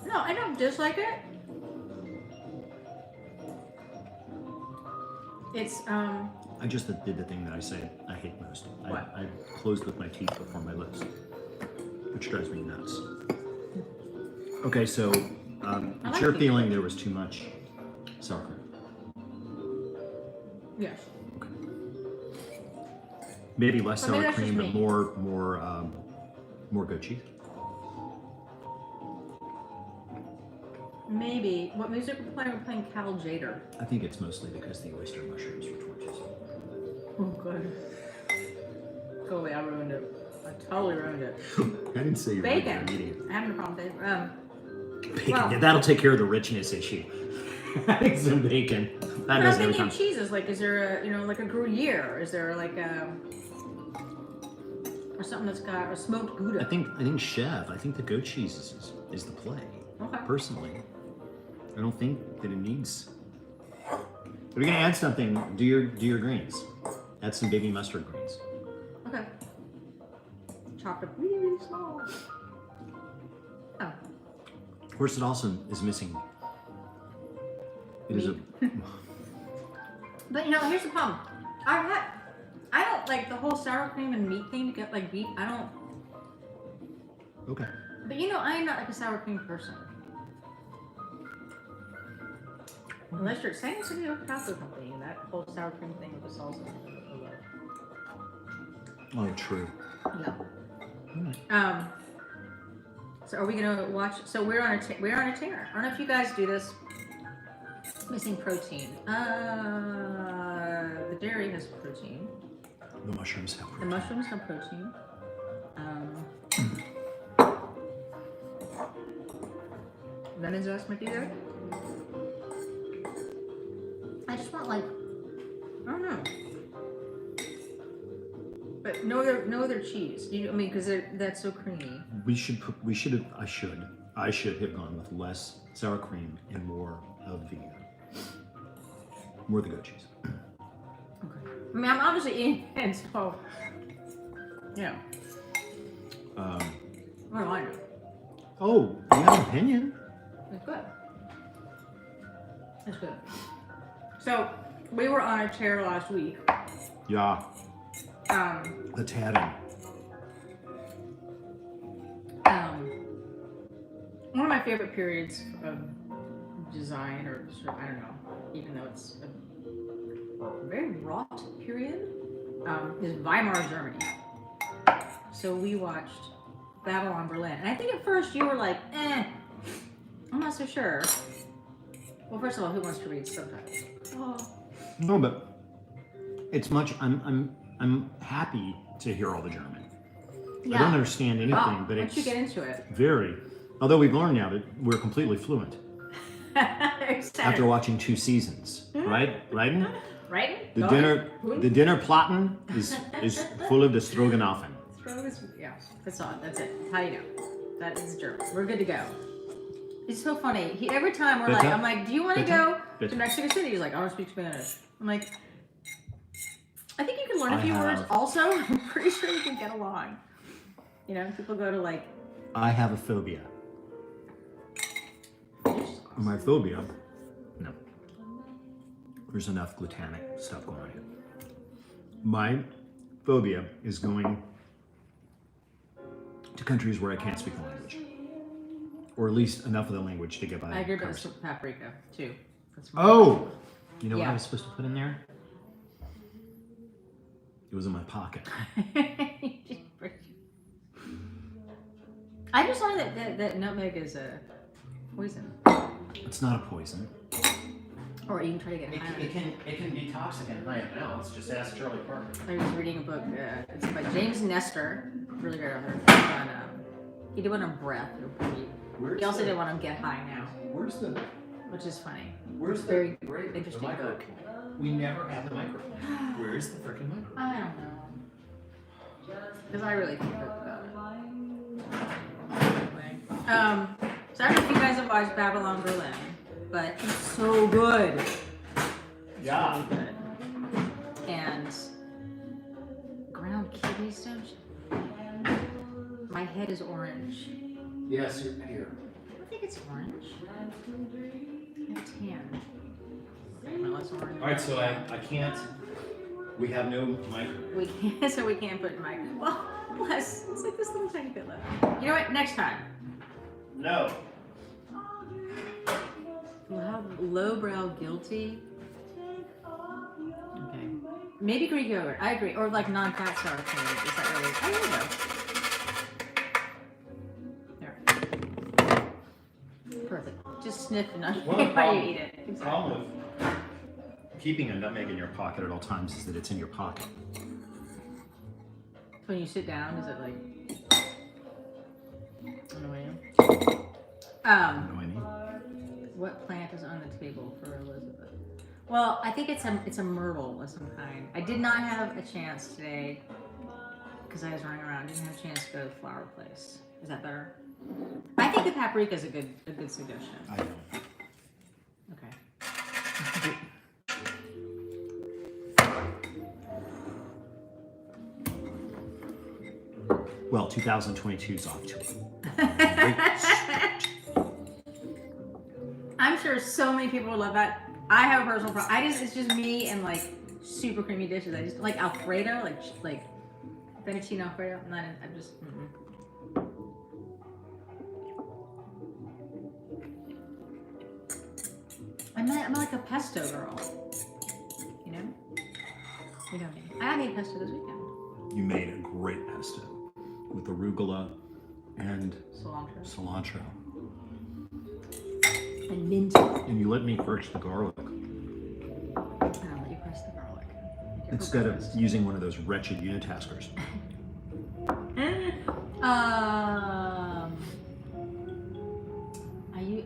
no, I don't dislike it. It's, I just did the thing that I say I hate most. What? I closed with my teeth before my lips, which drives me nuts. Okay, so I it's your like feeling there was too much sour cream. yes. Maybe less Or maybe sour that's cream, just but me. more goat cheese. Maybe. What music we're playing? We're playing Cal Jader. I think it's mostly because the oyster mushrooms were torches. Oh, good. Go away, I ruined it. I totally ruined it. I didn't say you were Bacon. eating I'm having a problem with bacon. bacon. Well- Yeah, that'll take care of the richness issue. Adding some bacon. That But I'm does every thinking time. cheeses. Like, is there a, like a Gruyere? Is there like a, or something that's got a smoked Gouda? I think chef. I think the goat cheese is the play. Okay. Personally, I don't think that it needs. If you're gonna add something, do your greens. Add some baby mustard greens. Okay. Chopped up really small. Oh. Of course, it also is missing. It is a. But here's the problem. I don't like the whole sour cream and meat thing to get like beef. I don't. Okay. But I am not like a sour cream person. Unless you're saying it's a chocolate company, and that whole sour cream thing with the salsa. Oh, true. Yeah. So are we gonna watch? So we're on a tear. I don't know if you guys do this. Missing protein. The dairy has protein. The mushrooms have The protein. mushrooms have protein. Lemon zest might be good. I just want I don't know. But no other cheese. I mean, because that's so creamy. I should have gone with less sour cream and more of the goat cheese. Okay. I mean, I'm obviously eating it, so yeah. What do I know? Oh, you have an opinion? It's good. It's good. So we were on a tear last week. Yeah. The tatting. One of my favorite periods of design, or sort of, I don't know, even though it's a very wrought period, is Weimar Germany. So we watched Babylon Berlin, and I think at first you were like, I'm not so sure. Well, first of all, who wants to read subtitles? Oh. No, but it's much. I'm happy to hear all the German. Yeah. I don't understand anything, but once it's you get into it. very. Although we've learned now that we're completely fluent after watching 2 seasons, right? Right? Right? The dinner platten is full of the stroganoffen. Yeah, that's all. That's it. That's how you know. That is German. We're good to go. It's so funny. Every time I'm like, do you want to go to Mexico City? He's like, I want to speak Spanish. I'm like, I think you can learn a few words. Also, I'm pretty sure you can get along. You know, people go to like. I have a phobia. My phobia. No. There's enough glutamic stuff going on here. My phobia is going to countries where I can't speak the language, or at least enough of the language to get by. I agree with paprika too. That's you know what I was supposed to put in there? It was in my pocket. I just learned that nutmeg is a poison. It's not a poison. Or you can try to get high. It can be toxic in high amounts. Just ask Charlie Parker. I was reading a book. It's by James Nestor. Really great author. He did one on breath. He also did one on Get High Now. Which is funny. Where's very interesting book. We never have the microphone. Where's the freaking microphone? I don't know. Because I really think about it. Anyway. So I don't know if you guys have watched Babylon Berlin, but it's so good. Yeah. It's really good. And ground kidney stones. My head is orange. Yes, you're here. I don't think it's orange. It's tan. Okay, my less orange. All right, so I can't. We have no mic. So we can't put mic. Well, bless. It's like this little tiny bit left. You know what? Next time. No. We'll have lowbrow guilty. Okay. Maybe Greek yogurt. I agree. Or like non-fat sour cream. Is that really? Oh, there we go. There. Perfect. Just sniff and not while you eat it. Exactly. The problem with keeping a nutmeg in your pocket at all times is that it's in your pocket. When you sit down, is it like annoying? Annoying. What plant is on the table for Elizabeth? Well, I think it's a myrtle of some kind. I did not have a chance today because I was running around. Didn't have a chance to go to the flower place. Is that better? I think the paprika is a good suggestion. I know. Okay. Well, 2022 is off to a great start. I'm sure so many people would love that. I have a personal problem. It's just me and like super creamy dishes. I just like Alfredo, like fettuccine Alfredo. I'm just. I'm like a pesto girl. You know? You know me. I made pesto this weekend. You made a great pesto with arugula and cilantro. And mint. And you let me crush the garlic. I'll let you crush the garlic. Instead of using one of those wretched unitaskers.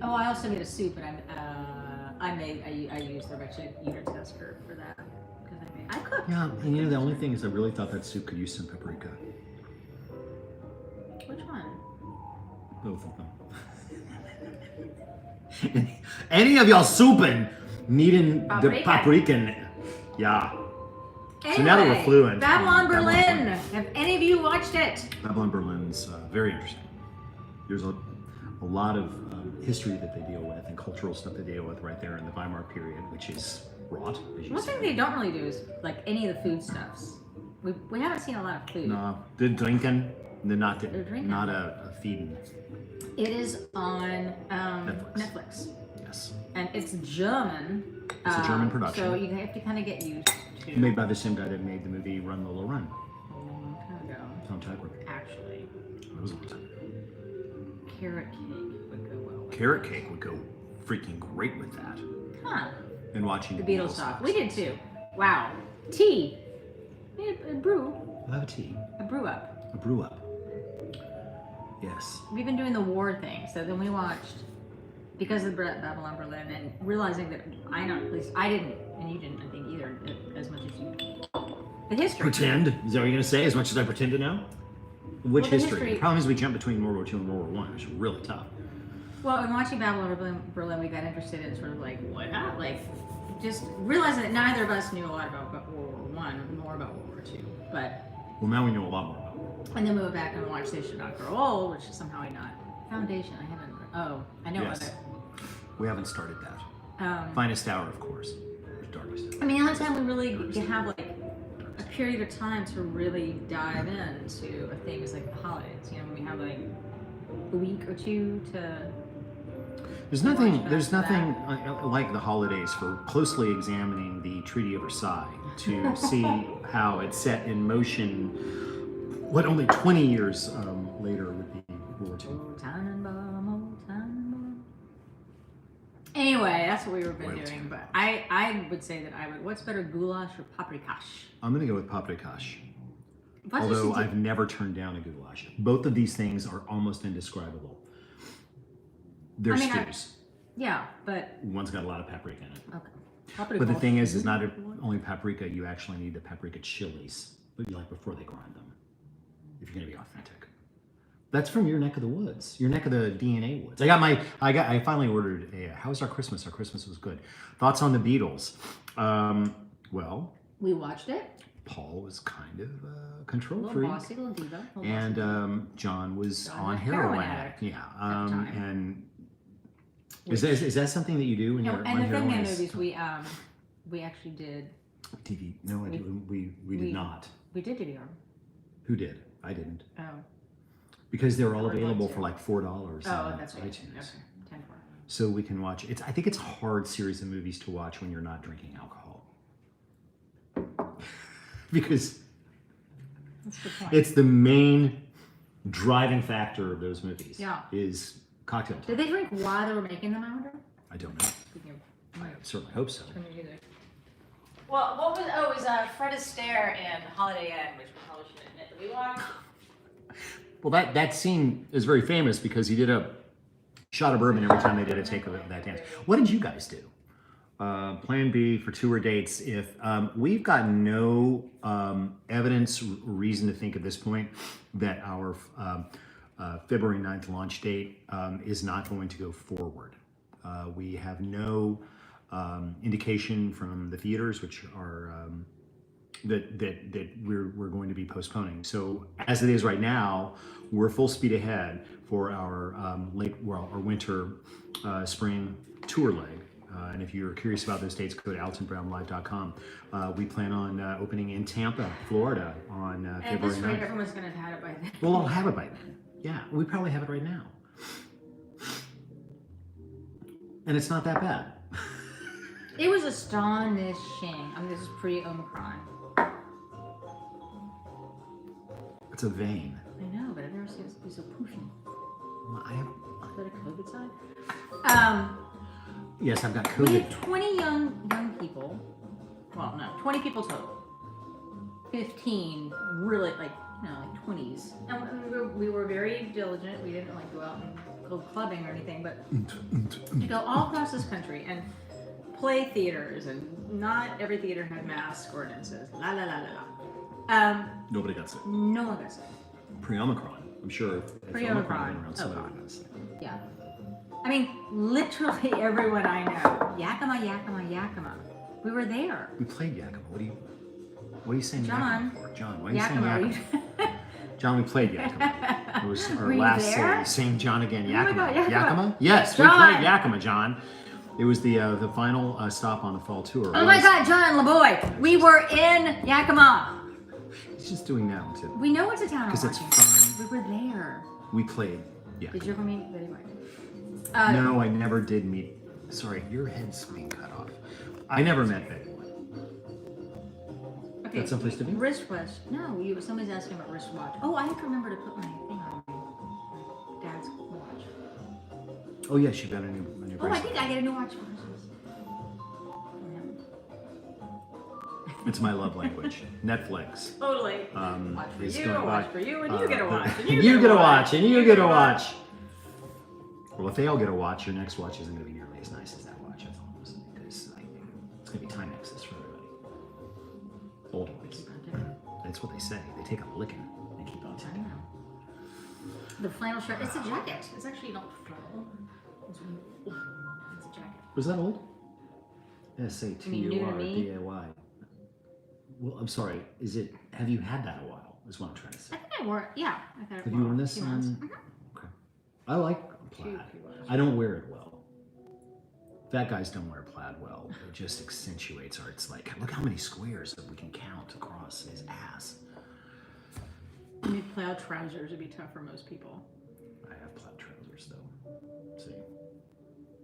I also made a soup, and I used the wretched unitasker for that because I cook. Yeah, and the only thing is I really thought that soup could use some paprika. Which one? Both of them. Any of y'all souping needing the paprika. Yeah. Anyway, so now that we're fluent. Babylon Berlin. Have any of you watched it? Babylon Berlin's very interesting. There's a lot of history that they deal with and cultural stuff they deal with right there in the Weimar period, which is wrought. As you One say. thing they don't really do is like any of the food stuffs. We haven't seen a lot of food. No, the drinking, not drinking. not a feeding. It is on Netflix. Netflix. Yes. And it's German. It's a German production. So you have to kind of get used to. Made by the same guy that made the movie Run Lola Run. A long time ago. Tom Tykwer. Actually, That was a long time. carrot cake would go well. Carrot cake would go freaking great with that. Huh. And watching The Beatles talk. We did too. Wow. Tea. A brew. We'll have a tea. A brew up. A brew up. Yes. We've been doing the war thing, so then we watched because of Babylon Berlin and realizing that at least I didn't, and you didn't, I think either, as much as you. The history. Pretend? Is that what you're gonna say? As much as I pretend to know? Which Well, the history? history- The problem is we jumped between World War II and World War I, which is really tough. Well, in watching Babylon Berlin, we got interested in sort of like just realizing that neither of us knew a lot about World War I, more about World War II. But Well, now we know a lot more about it. and then we went back and watched They Should Not Grow Old, which is somehow I not Foundation. I haven't. Oh, I know Yes. of it. We haven't started that. Finest Hour, of course. Or Darkest Hour. I mean, the only time we really have like a period of time to really dive into a thing is like the holidays. You know, when we have like a week or two to. There's nothing like the holidays for closely examining the Treaty of Versailles to see how it set in motion what only 20 years later would be World War II. Old Tannenbaum, old Tannenbaum. Anyway, that's what we've been doing. But I would say that I would. What's better, goulash or paprikash? I'm gonna go with paprikash. What Although does it I've never turned down a goulash. Both of these things are almost indescribable. They're stews. Yeah, but One's got a lot of paprika in it. okay. But the thing is not only paprika, you actually need the paprika chilies, but you like before they grind them, if you're gonna be authentic. That's from your neck of the woods, your neck of the DNA woods. I finally ordered how was our Christmas? Our Christmas was good. Thoughts on the Beatles? Well, we watched it. Paul was kind of a control Little freak. bossy, little diva. Little And bossy. John was John on was heroin heroin addict. addict Yeah. at the time. And is that something that you do when you're on And the heroin? Thing movies, we actually did. TV? No, we did not. We did DVR. Who did? I didn't. Oh. Because they were all Or available like for like $4 Oh, on that's right. iTunes. Okay. 10 for. So we can watch. I think it's a hard series of movies to watch when you're not drinking alcohol. Because That's the point. it's the main driving factor of those movies. Yeah. Is cocktail time. Did they drink while they were making them, I wonder? I don't know. Speaking of I certainly hope so. music. Well, what was, it was Fred Astaire in Holiday Inn, which we probably should admit that we watched. Well, that scene is very famous because he did a shot of bourbon every time they did a take of that dance. What did you guys do? Plan B for tour dates. If we've got no evidence or reason to think at this point that our February 9th launch date is not going to go forward. We have no indication from the theaters, which are that we're going to be postponing. So as it is right now, we're full speed ahead for our our winter spring tour leg. And if you're curious about those dates, go to AltonBrownLive.com. We plan on opening in Tampa, Florida on And February this rate, 9th. everyone's going to have had it by then. Well, I'll have it by then. Yeah, we probably have it right now. And it's not that bad. It was astonishing. I mean, this is pre-Omicron. It's a vein. I know, but I've never seen it be so poofy. Well, I have. Is that a COVID sign? Yes, I've got We COVID. had 20 young people. Well, no, 20 people total. 15 really like 20s. And we were very diligent. We didn't like go out and go clubbing or anything, but to go all across this country and play theaters, and not every theater had mask ordinances. La la la la la. Nobody got sick. No one got sick. Pre-Omicron. I'm sure if Pre-Omicron. went around, somebody would have got sick. Yeah. I mean, literally everyone I know. Yakima, Yakima, Yakima. We were there. We played Yakima. What are you saying John. Yakima for? John, why are you Yakima. saying Yakima? John, we played Yakima. It was our Were you last there? Saying John again. Oh my Yakima. God, Yakima. Yakima? Yes, John. we played Yakima, John. It was the final stop on the fall tour. Oh my God, John LeBoy. We were in Yakima. He's just doing that one too. We know it's a town. Because it's fun. We were there. We played Yakima. Did you ever meet Betty White? No, I never did meet. Sorry, your head's being cut off. I never met Betty White. Okay. That's someplace to be? Wristwatch. No, somebody's asking about wristwatch. Oh, I have to remember to put my thing on my dad's watch. Oh yes, you got a new Oh, I bracelet. think I get a new watch for Christmas. It's my love language. Netflix. Totally. Watch for is you, going watch by. for you, and you get a watch. And You get a watch, and you get a watch. Well, if they all get a watch, your next watch isn't going to be nearly as nice as that watch. That's all I'm saying. Because it's going to be time access for everybody. Older ones. That's what they say. They take a licking and keep on I ticking. know. The flannel shirt. It's a jacket. It's actually not flannel. It's a jacket. Was that old? You mean new to me? S-A-T-U-R-D-A-Y. Well, I'm sorry. Have you had that a while? Is what I'm trying to say. I think I wore it. Yeah. I've had it Have you worn this? a few months. Okay. I like plaid. I don't wear it well. Fat guys don't wear plaid well. It just accentuates our. It's like, look how many squares that we can count across his ass. I mean, plaid trousers would be tough for most people. I have plaid trousers though. See,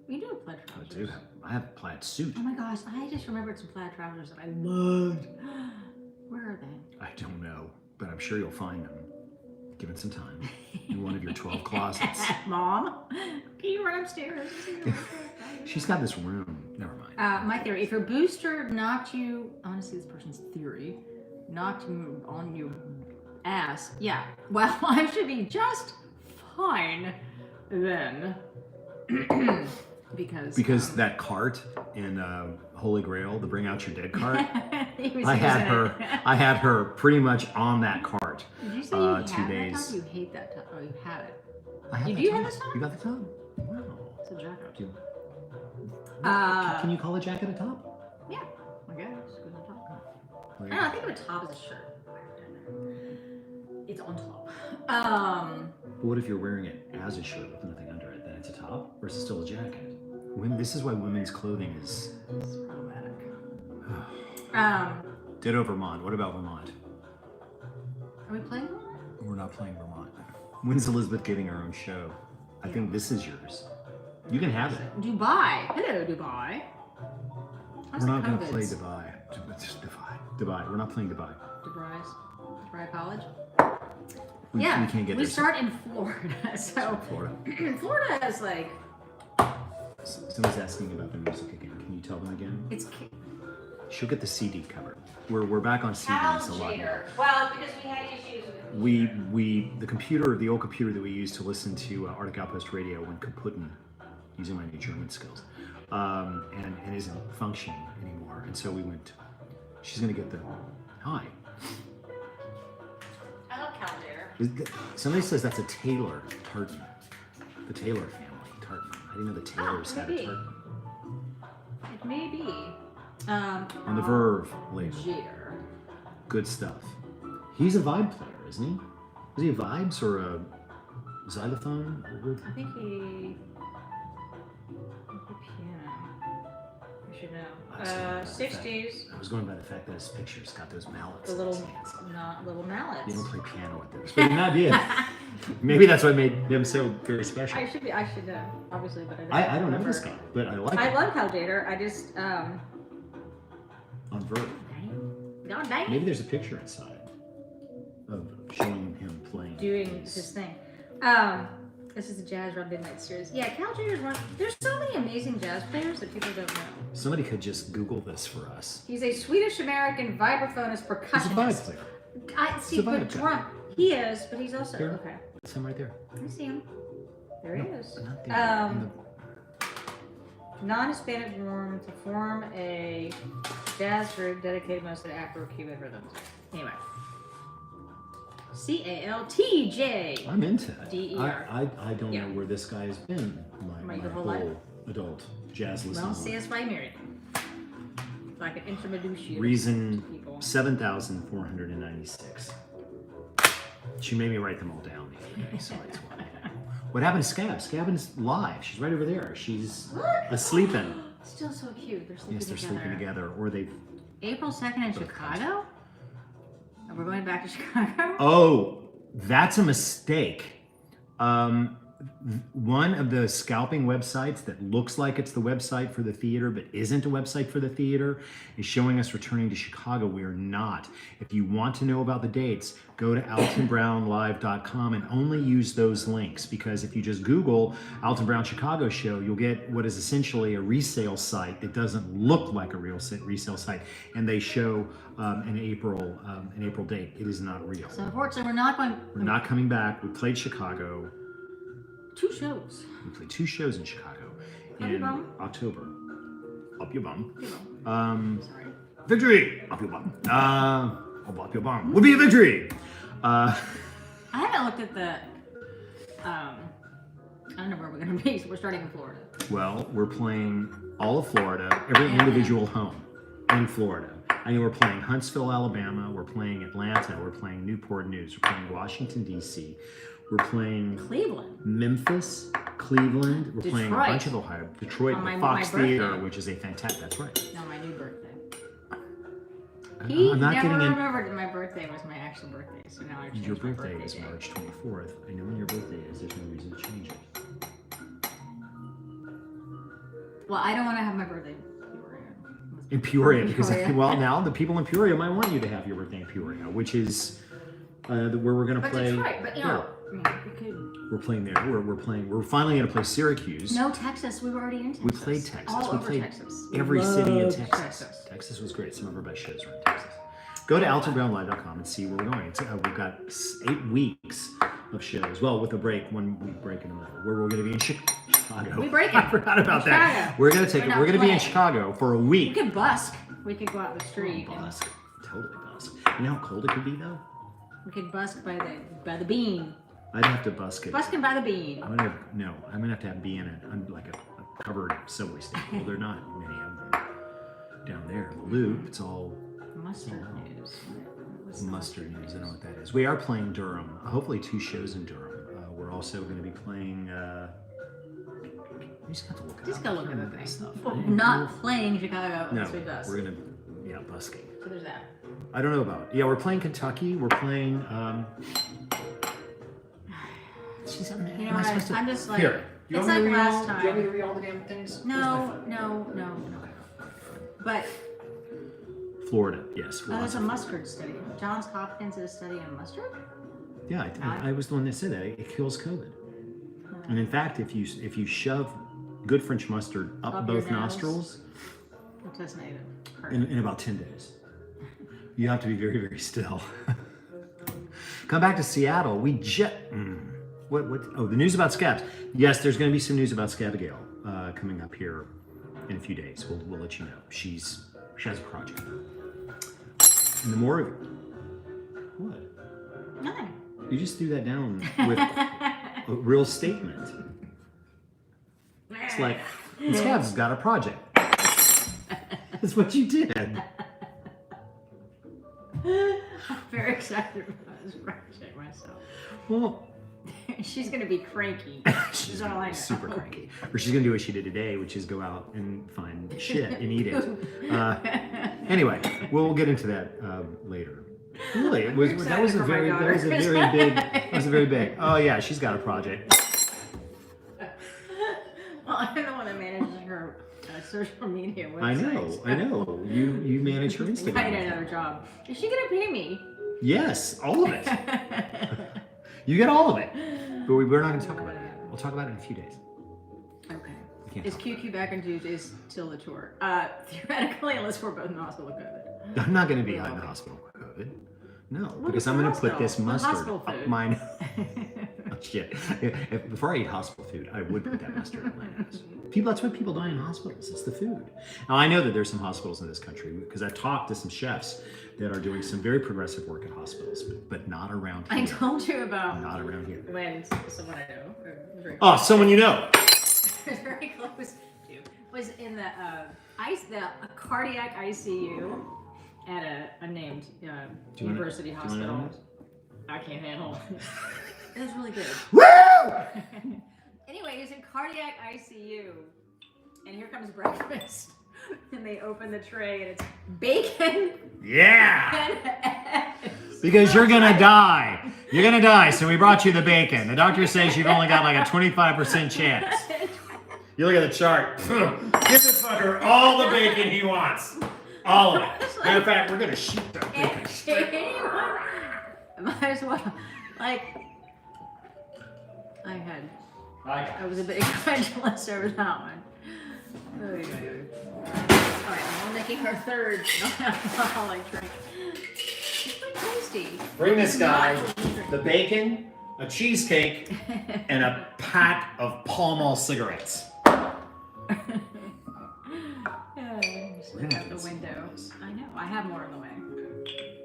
You do have plaid I trousers. do have. I have a plaid suit. Oh my gosh, I just remembered some plaid trousers that I loved. Where are they? I don't know, but I'm sure you'll find them. Give it some time in one of your 12 closets. Mom, can you run upstairs? She's got this room. Never mind. My theory: if your booster knocked you, I want to see this person's theory, knocked you on your ass. Yeah. Well, I should be just fine then. Because that cart in Holy Grail, the Bring Out Your Dead cart. he was I had using her. it. I had her pretty much on that cart. Did you say you had 2 that days. top? You hate that top? Oh, you have it. I have You the do top. have this top? You got the top. Wow. It's a jacket. Do you- Uh, Can you call a jacket a top? Yeah, I guess. Good on top. Well, I don't know, I think of a top as a shirt. It's on top. But what if you're wearing it as a shirt with nothing under it? Then it's a top, or is it still a jacket? This is why women's clothing is. It's problematic. Ditto Vermont. What about Vermont? Are we playing one? We're not playing Vermont. When's Elizabeth getting her own show? I think this is yours. You can have it. Dubai. Hello, Dubai. We're not going to play Dubai. Dubai. We're not playing Dubai. Dubai College? We can't get we there. start in Florida. So Florida. Florida is like, Somebody's asking about the music again. Can you tell them again? it's She'll get the CD cover. We're back on CDs a lot more. Well, because we had issues with The old computer that we used to listen to Arctic Outpost Radio when kaputten, using my new German skills, and isn't functioning anymore. And so we went. She's gonna get the hi. I love calendar. Somebody says that's a Taylor tartan. The Taylor family tartan. I didn't know the Taylors had a maybe. tartan. It may be. On the Verve label. Jeter. Good stuff. He's a vibe player, isn't he? Is he a vibes or a xylophone? I think he piano. I should know. 60s. I was going by the fact that his picture's got those mallets. The in little, his hands. not little mallets. You don't play piano with those. But an idea. Maybe that's what made them so very special. I should know, obviously, but I don't know this guy, but I like I him. love Cal Jader. I just, On Verve. no, dang. Maybe there's a picture inside of showing him playing. Doing his thing. This is the Jazz Rock Midnight series. Yeah, Cal Jader's one. There's so many amazing jazz players that people don't know. Somebody could just Google this for us. He's a Swedish-American vibraphonist percussionist. He's a vibe player. I see, He's a but vibe guy. drum. He is, but he's also Here. okay. That's him right there. I see him. There he No, is. not there. In non-Hispanic form to form a jazz group dedicated mostly to Afro-Cuban rhythms. Anyway. CALTJ. I'm into it. DER. I don't know where this guy has been my Your whole whole life? adult jazz listening. Well, see, that's why I married him. So I can introduce you to Reason people. 7,496. She made me write them all down the other day, so it's why. What happened to Scab? Scabin's live. She's right over there. She's asleeping. Still so cute. They're sleeping Yes, they're together. sleeping together, or they've. April 2nd in Chicago? Oh, we're going back to Chicago? Oh, that's a mistake. One of the scalping websites that looks like it's the website for the theater but isn't a website for the theater is showing us returning to Chicago. We are not. If you want to know about the dates, go to altonbrownlive.com and only use those links, because if you just Google Alton Brown Chicago show, you'll get what is essentially a resale site that doesn't look like a real resale site, and they show an April date. It is not real. So unfortunately, we're not going. We're not coming back. We played Chicago. 2 shows. We played 2 shows in Chicago Up your in bum. October. Up your bum. Sorry. Victory! Up your bum. Up your bum. Would be a victory! I haven't looked at the. I don't know where we're going to be. So we're starting in Florida. Well, we're playing all of Florida, every individual home in Florida. I mean, we're playing Huntsville, Alabama. We're playing Atlanta. We're playing Newport News. We're playing Washington, D.C. We're playing Cleveland. Memphis, Cleveland. We're playing a Detroit. bunch of Ohio. Detroit, On the my Fox birthday. Theater, which is a fantastic. That's right. No, my new birthday. I'm He not never getting in. remembered that my birthday was my actual birthday, so now I've changed Your my birthday is date. March 24th. I know when your birthday is. There's no reason to change it. Well, I don't want to have my birthday In Peoria, because Peoria. well, now the people in Peoria might want you to have your birthday in Peoria, which is where we're going to But play. Detroit, but you know, I mean, we could. We're playing there. We're playing. We're finally going to play Syracuse. No, Texas. We were already in Texas. We played Texas. All We over played Texas. every city in Loved Texas. Texas was great. Some of our best shows were in Texas. Go to altonbrownlive.com and see where we're going. We've got 8 weeks of shows. Well, with a break, 1 week break in the middle, where we're going to be in Chicago. We break it. I forgot about that. Chicago. We're going to take it. We're not We're going to be in playing. Chicago for a We week. could busk. We could go out the street. And Busk. Totally busk. You know how cold it could be though? we could busk by the bean. I'd have to busk it. Busking by the bean. I'm gonna have to be in a covered subway station. Well, there are not many of them down there. The Loop, it's all Mustard news. What's the mustard news. I know what that is. We are playing Durham. Hopefully 2 shows in Durham. We're also going to be playing. You just have to look it Just up. go look I at can't the remember thing. this stuff. Well, not playing Chicago. No, Let's be bust. we're gonna busking. So there's that. I don't know about it. Yeah, we're playing Kentucky. We're playing. Jeez, You know am I what? supposed to- I'm just like. Here. You It's want me like to read last all- Do you want me to time. read all the damn things? Where's my No, phone? no. Okay. But Florida, yes. oh, there's a mustard study. Johns Hopkins is studying mustard. Yeah, I was the one that said that. It kills COVID. And in fact, if you shove good French mustard up Up both your nose. nostrils That's native. in about 10 days, you have to be very, very still. Come back to Seattle. We just what? Oh, the news about scabs. Yes, there's going to be some news about Scabigail coming up here in a few days. We'll let you know. She has a project. And the more of it. What? Nothing. You just threw that down with a real statement. It's like, Scabs has got a project. That's what you did. I'm very excited about this project myself. Well, She's gonna be cranky. she's all I know. super cranky. Or she's going to do what she did today, which is go out and find shit and eat it. Anyway, we'll get into that later. Really, that was a very big. Oh yeah, she's got a project. Well, I'm the one that manages her social media I website. know. You manage her I need Instagram. another job. Is she gonna pay me? Yes, all of it. You get all of it. But we're not going to talk about it yet. We'll talk about it in a few days. Okay. We can't Is talk. QQ back in Tuesdays till the tour? Theoretically, unless we're both in the hospital with COVID. I'm not going to be in the hospital with COVID. No, because I'm going to put this mustard hospital up food. mine. Oh, shit. Before I eat hospital food, I would put that mustard up my nose. People, that's why people die in hospitals. It's the food. Now, I know that there's some hospitals in this country because I've talked to some chefs that are doing some very progressive work in hospitals, but not around here. I told you about Not around here. when someone I know, Oh, someone you know. very close to, was in the a cardiac ICU at a named university hospital. I can't handle it. It was really good. Woo! Anyway, he's in cardiac ICU, and here comes breakfast. And they open the tray, and it's bacon. Yeah! And eggs. Because you're gonna die. You're gonna die, so we brought you the bacon. The doctor says you've only got like a 25% chance. You look at the chart. Give this fucker all the bacon he wants. All of it. Matter of fact, we're gonna shoot that bacon. Might as well. Like, I was a bit incredulous over that one. Alright, I'm making her third non-alcoholic drink. It's quite tasty. Bring this guy the bacon, a cheesecake, and a pack of Pall Mall cigarettes. Just look out the window. I know, I have more on the way.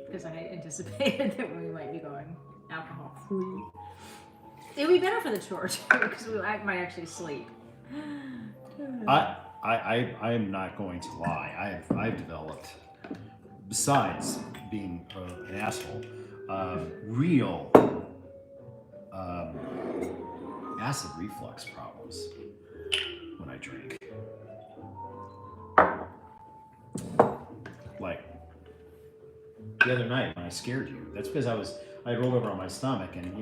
Because I anticipated that we might be going alcohol free. It would be better for the tour too, because I might actually sleep. I am not going to lie. I've developed, besides being an asshole, real acid reflux problems when I drink. Like the other night when I scared you, that's because I rolled over on my stomach and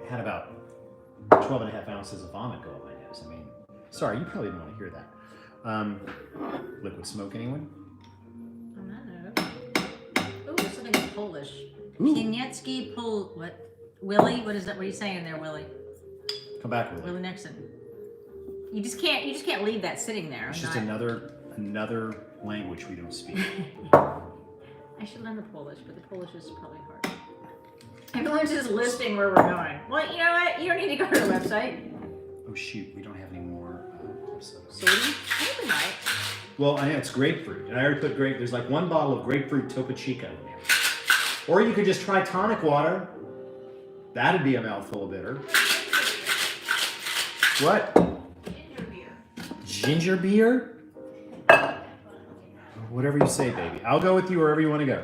had about 12 and a half ounces of vomit go up my nose. I mean, sorry, you probably didn't want to hear that. Liquid smoke, anyone? On that note. Ooh, something Polish. Ooh. Koniecki what? Willie? What is that? What are you saying there, Willie? Come back, Willie. Willie Nixon. You just can't leave that sitting there. It's just another language we don't speak. I should learn the Polish, but the Polish is probably hard. Everyone's just listing where we're going. Well, you know what? You don't need to go to the website. Oh shoot, we don't have any more episodes. Sorry? I think we might. Well, I know it's grapefruit, and I already put there's like one bottle of grapefruit Topo Chico in there. Or you could just try tonic water. That'd be a mouthful of bitter. What? Ginger beer. Ginger beer? Whatever you say, baby. I'll go with you wherever you want to go.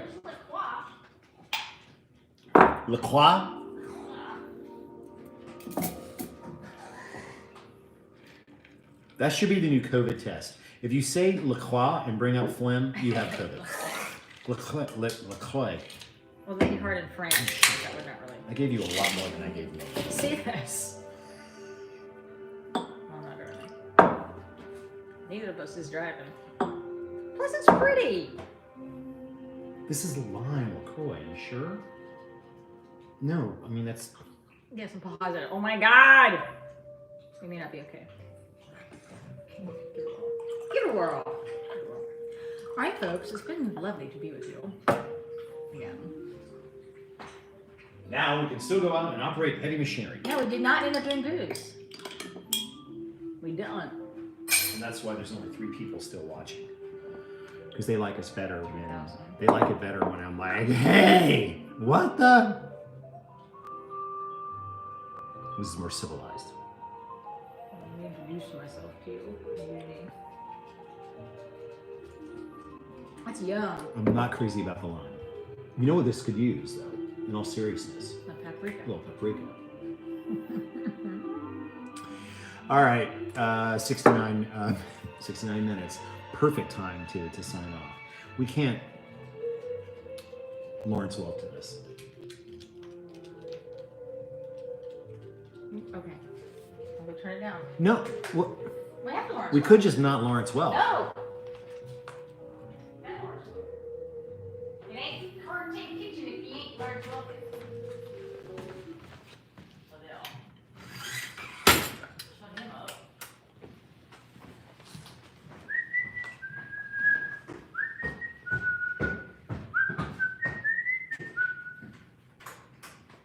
La Croix? That should be the new COVID test. If you say La Croix and bring up phlegm, you have COVID. La Croix. Well, they hard in French. That would not really. I gave you a lot more than I gave you. See this? Well, not really. Neither of us is driving. Plus, it's pretty. This is lime LaCroix, you sure? No, I mean that's... Yes, I'm positive. Oh my god! We may not be okay. Give it a whirl. Alright, folks, it's been lovely to be with you. Again. Now we can still go out and operate heavy machinery. Yeah, we did not end up doing booze. We didn't. And that's why there's only 3 people still watching. Because they like us better when... They like it better when I'm like, hey! What the... This is more civilized. Let me introduce myself to you. That's yum. I'm not crazy about the lime. You know what this could use, though? In all seriousness. A paprika. A little paprika. All right, 69 minutes. Perfect time to sign off. We can't Lawrence Welk to this. Okay. I'll go turn it down. No, well, We have to Lawrence we Welk. could just not Lawrence Welk. No! It ain't Curtain Kitchen if you ain't Lawrence Welk. Shut him up.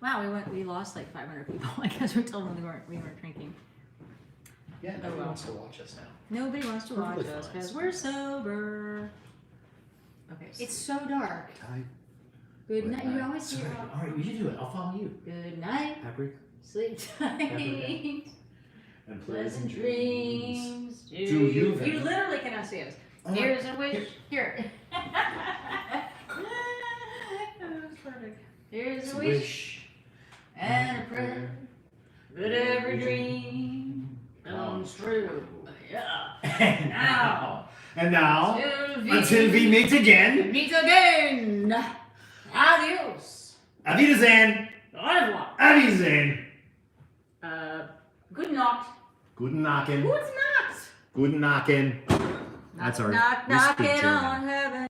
Wow, we lost like 500 people. I guess we told them we weren't drinking. Yeah, Oh, nobody well. wants to watch us now. Nobody wants to watch Perfectly us fine. because we're sober. Okay, it's so dark. Good night. You always say, All right, you do it. I'll follow you. good night, Paprika. sleep tight, And pleasant dreams. Do you You then? literally cannot see us. Oh, no. Here's a wish. Here. That's perfect. Here's a wish and a prayer that every dream comes true. Yeah. And now, Until until we meet again, meet again. Adios. Auf Wiedersehen. Au revoir. Auf Wiedersehen. Good night. Guten Nacken. Good night. Guten Nacken. That's our. Knock, we speak knocking German. on heaven.